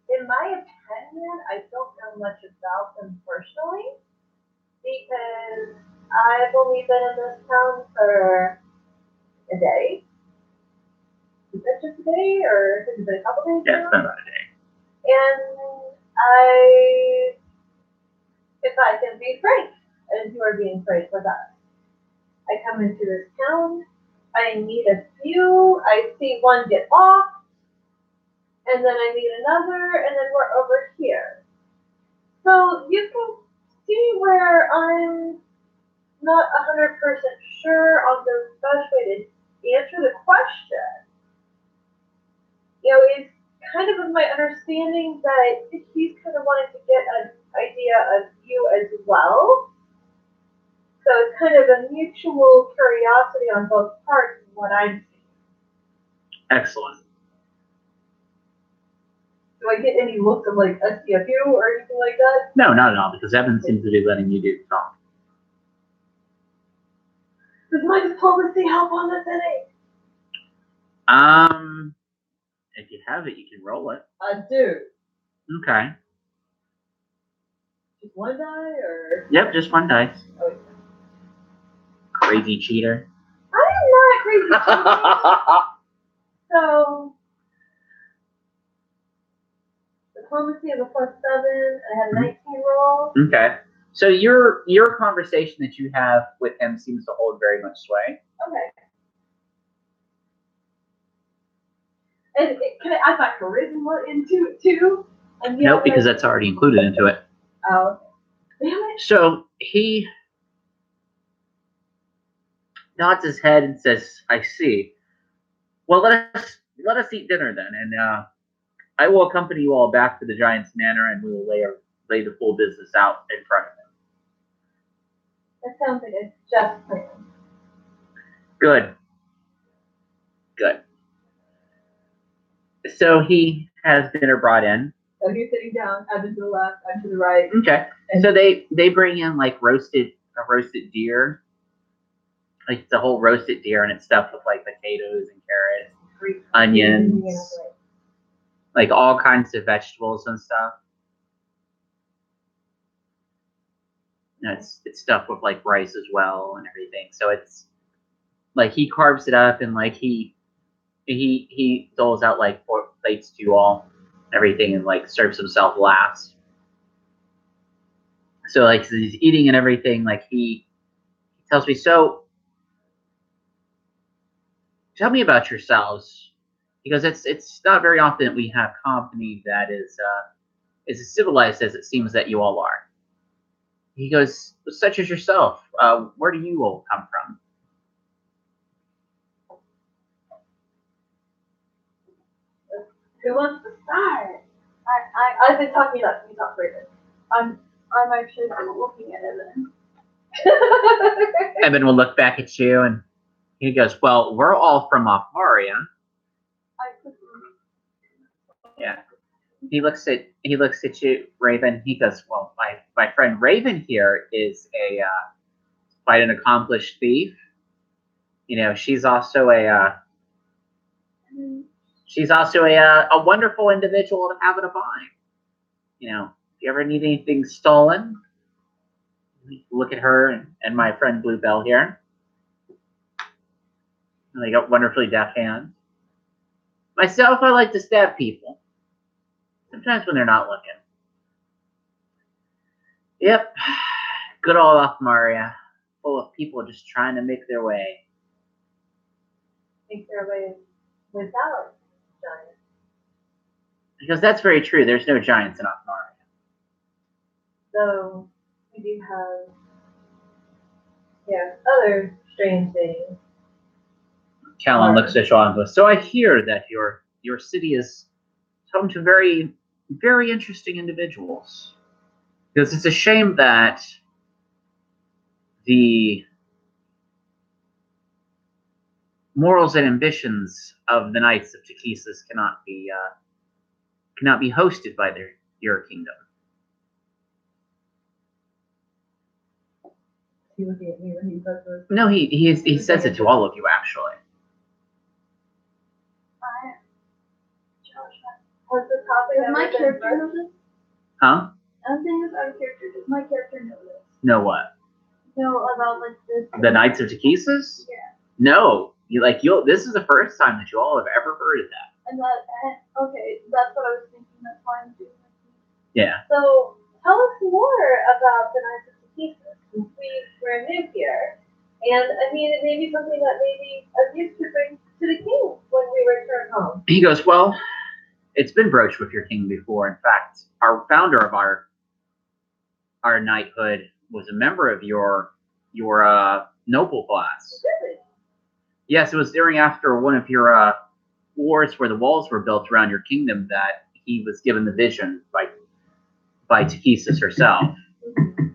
in my opinion, I don't know much about them personally because I've only been in this town for a day. Is that just a day, or has it been a couple days? Yeah, it's been about a day. And if I can be frank, as you are being frank with us, I come into this town, I meet a few, I see one get off, and then I meet another, and then we're over here. So you can see where I'm not 100% sure on the best way to answer the question. It's kind of with my understanding that he's kind of wanting to get an idea of you as well. So it's kind of a mutual curiosity on both parts of what I'm seeing. Excellent. Do I get any looks of like SCFU or anything like that? No, not at all, because Evan seems to be letting you do the talk. Does my diplomacy help on this any? If you have it, you can roll it. I do. Okay. Just one die, or? Yep, just one dice. Oh, yeah. Crazy cheater. I am not crazy. So, diplomacy is a +7. I had a 19 roll. Okay. So your conversation that you have with him seems to hold very much sway. Okay. And can I add my charisma into it too? Nope, because that's already included into it. Oh, damn it. So he nods his head and says, "I see. Well, let us eat dinner then, and I will accompany you all back to the Giant's Manor, and we will lay the full business out in front of him." That sounds like a just plan. Good. So he has dinner brought in. So he's sitting down, Evan to the left, I'm to the right. Okay. And so they bring in like a roasted deer. Like the whole roasted deer, and it's stuffed with like potatoes and carrots, onions, like all kinds of vegetables and stuff. And it's stuffed with like rice as well and everything. So it's like he carves it up, and like he doles out like 4 plates to you all, everything, and like serves himself last. So like as he's eating and everything, like he tells me, "So tell me about yourselves." He goes, it's not very often that we have company that is as civilized as it seems that you all are." He goes, "Such as yourself, where do you all come from?" Who wants to start? I've been talking about you talk first. I'm actually looking at Evan. Evan will look back at you and he goes, "Well, we're all from Maria." Yeah. He looks at you, Raven. He goes, "Well, my friend Raven here is quite an accomplished thief. She's also a wonderful individual to have in a bind. If you ever need anything stolen, look at her and my friend Bluebell here. And they got wonderfully deft hands. Myself, I like to stab people. Sometimes when they're not looking." Yep. Good old Maria, full of people just trying to make their way. Make their way without giants. Because that's very true. There's no giants in Maria. So we do have other strange things. Callan looks at Sean and goes, "So I hear that your city is home to very, very interesting individuals. Because it's a shame that the morals and ambitions of the Knights of Takesis cannot be hosted by your kingdom." He looking at me when he says this? No, he says it to all of you actually. Has the topic Does my character know this? Huh? I'm saying this out of character. Does my character know this? Know what? Know about like this? The Knights of Takhisis? Yeah. No. This is the first time that you all have ever heard of that. And okay, that's what I was thinking. That's why I'm doing it. Yeah. So tell us more about the Knights of Takhisis, since we're new here. And I mean, it may be something that maybe a gift to bring to the king when we return home. He goes, well, it's been broached with your king before. In fact, our founder of our knighthood was a member of your noble class. Really? Yes, it was after one of your wars where the walls were built around your kingdom that he was given the vision by Takhisis herself. Mm-hmm.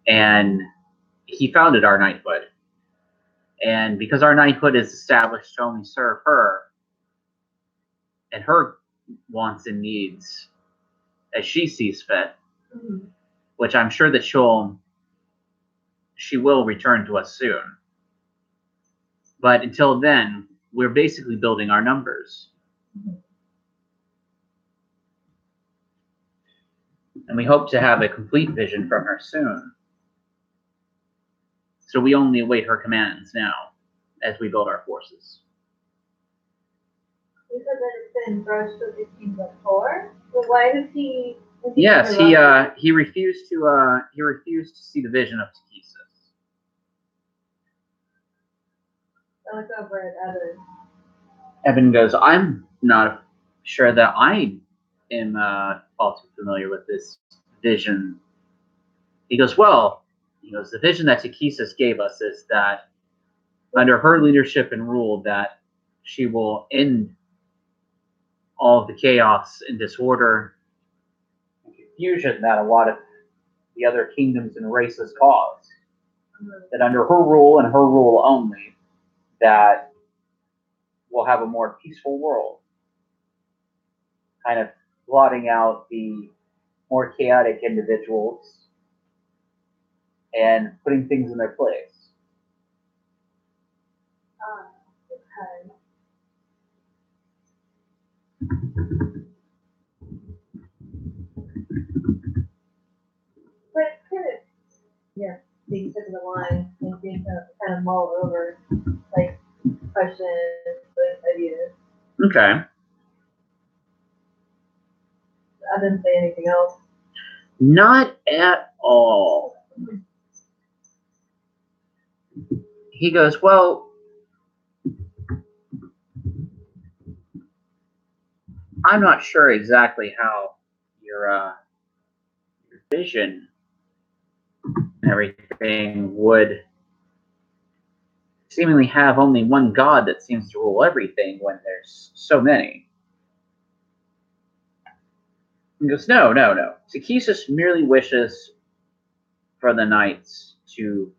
And he founded our knighthood. And because our knighthood is established to only serve her and her wants and needs as she sees fit, Mm-hmm. which I'm sure that she will return to us soon. But until then, we're basically building our numbers. Mm-hmm. And we hope to have a complete vision from her soon. So we only await her commands now as we build our forces. You said that it's been broached with the king before. Well, why does he? Yes, he refused to see the vision of Takhisis. I look over at Evan. Evan goes, I'm not sure that I am all too familiar with this vision. He goes, the vision that Takhisis gave us is that under her leadership and rule that she will end all of the chaos and disorder and confusion that a lot of the other kingdoms and races cause. That under her rule and her rule only, that we'll have a more peaceful world, kind of blotting out the more chaotic individuals and putting things in their place. Okay. But it's kind of, yeah, being sick of the line and being kind of mull over, like, questions, like, ideas. Okay. I didn't say anything else. Not at all. He goes, well, I'm not sure exactly how your vision and everything would seemingly have only one god that seems to rule everything when there's so many. He goes, no. Takhisis merely wishes for the knights to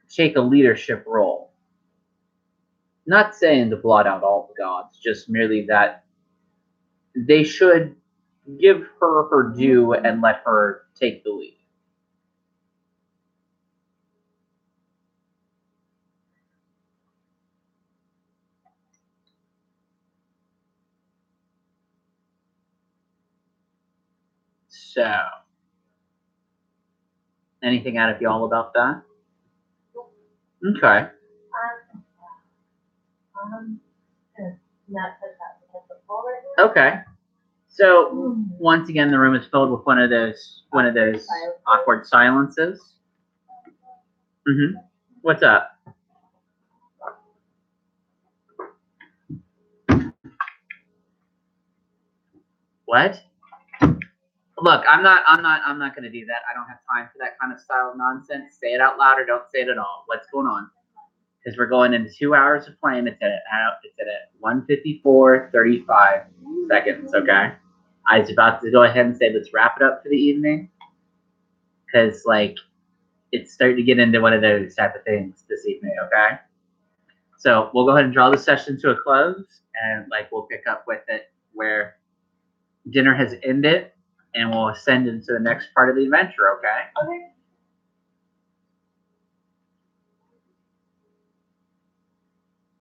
take a leadership role. Not saying to blot out all the gods, just merely that they should give her her due and let her take the lead. So, anything out of y'all about that? Okay. Not touch that because of right now. Okay. So once again, the room is filled with one of those awkward silences. Mm-hmm. What's up? What? Look, I'm not going to do that. I don't have time for that kind of style of nonsense. Say it out loud or don't say it at all. What's going on? Because we're going into 2 hours of playing. It's at 1:54:35 seconds. Okay. I was about to go ahead and say let's wrap it up for the evening. Because it's starting to get into one of those type of things this evening. Okay. So we'll go ahead and draw the session to a close, and we'll pick up with it where dinner has ended, and we'll ascend into the next part of the adventure. Okay. Okay.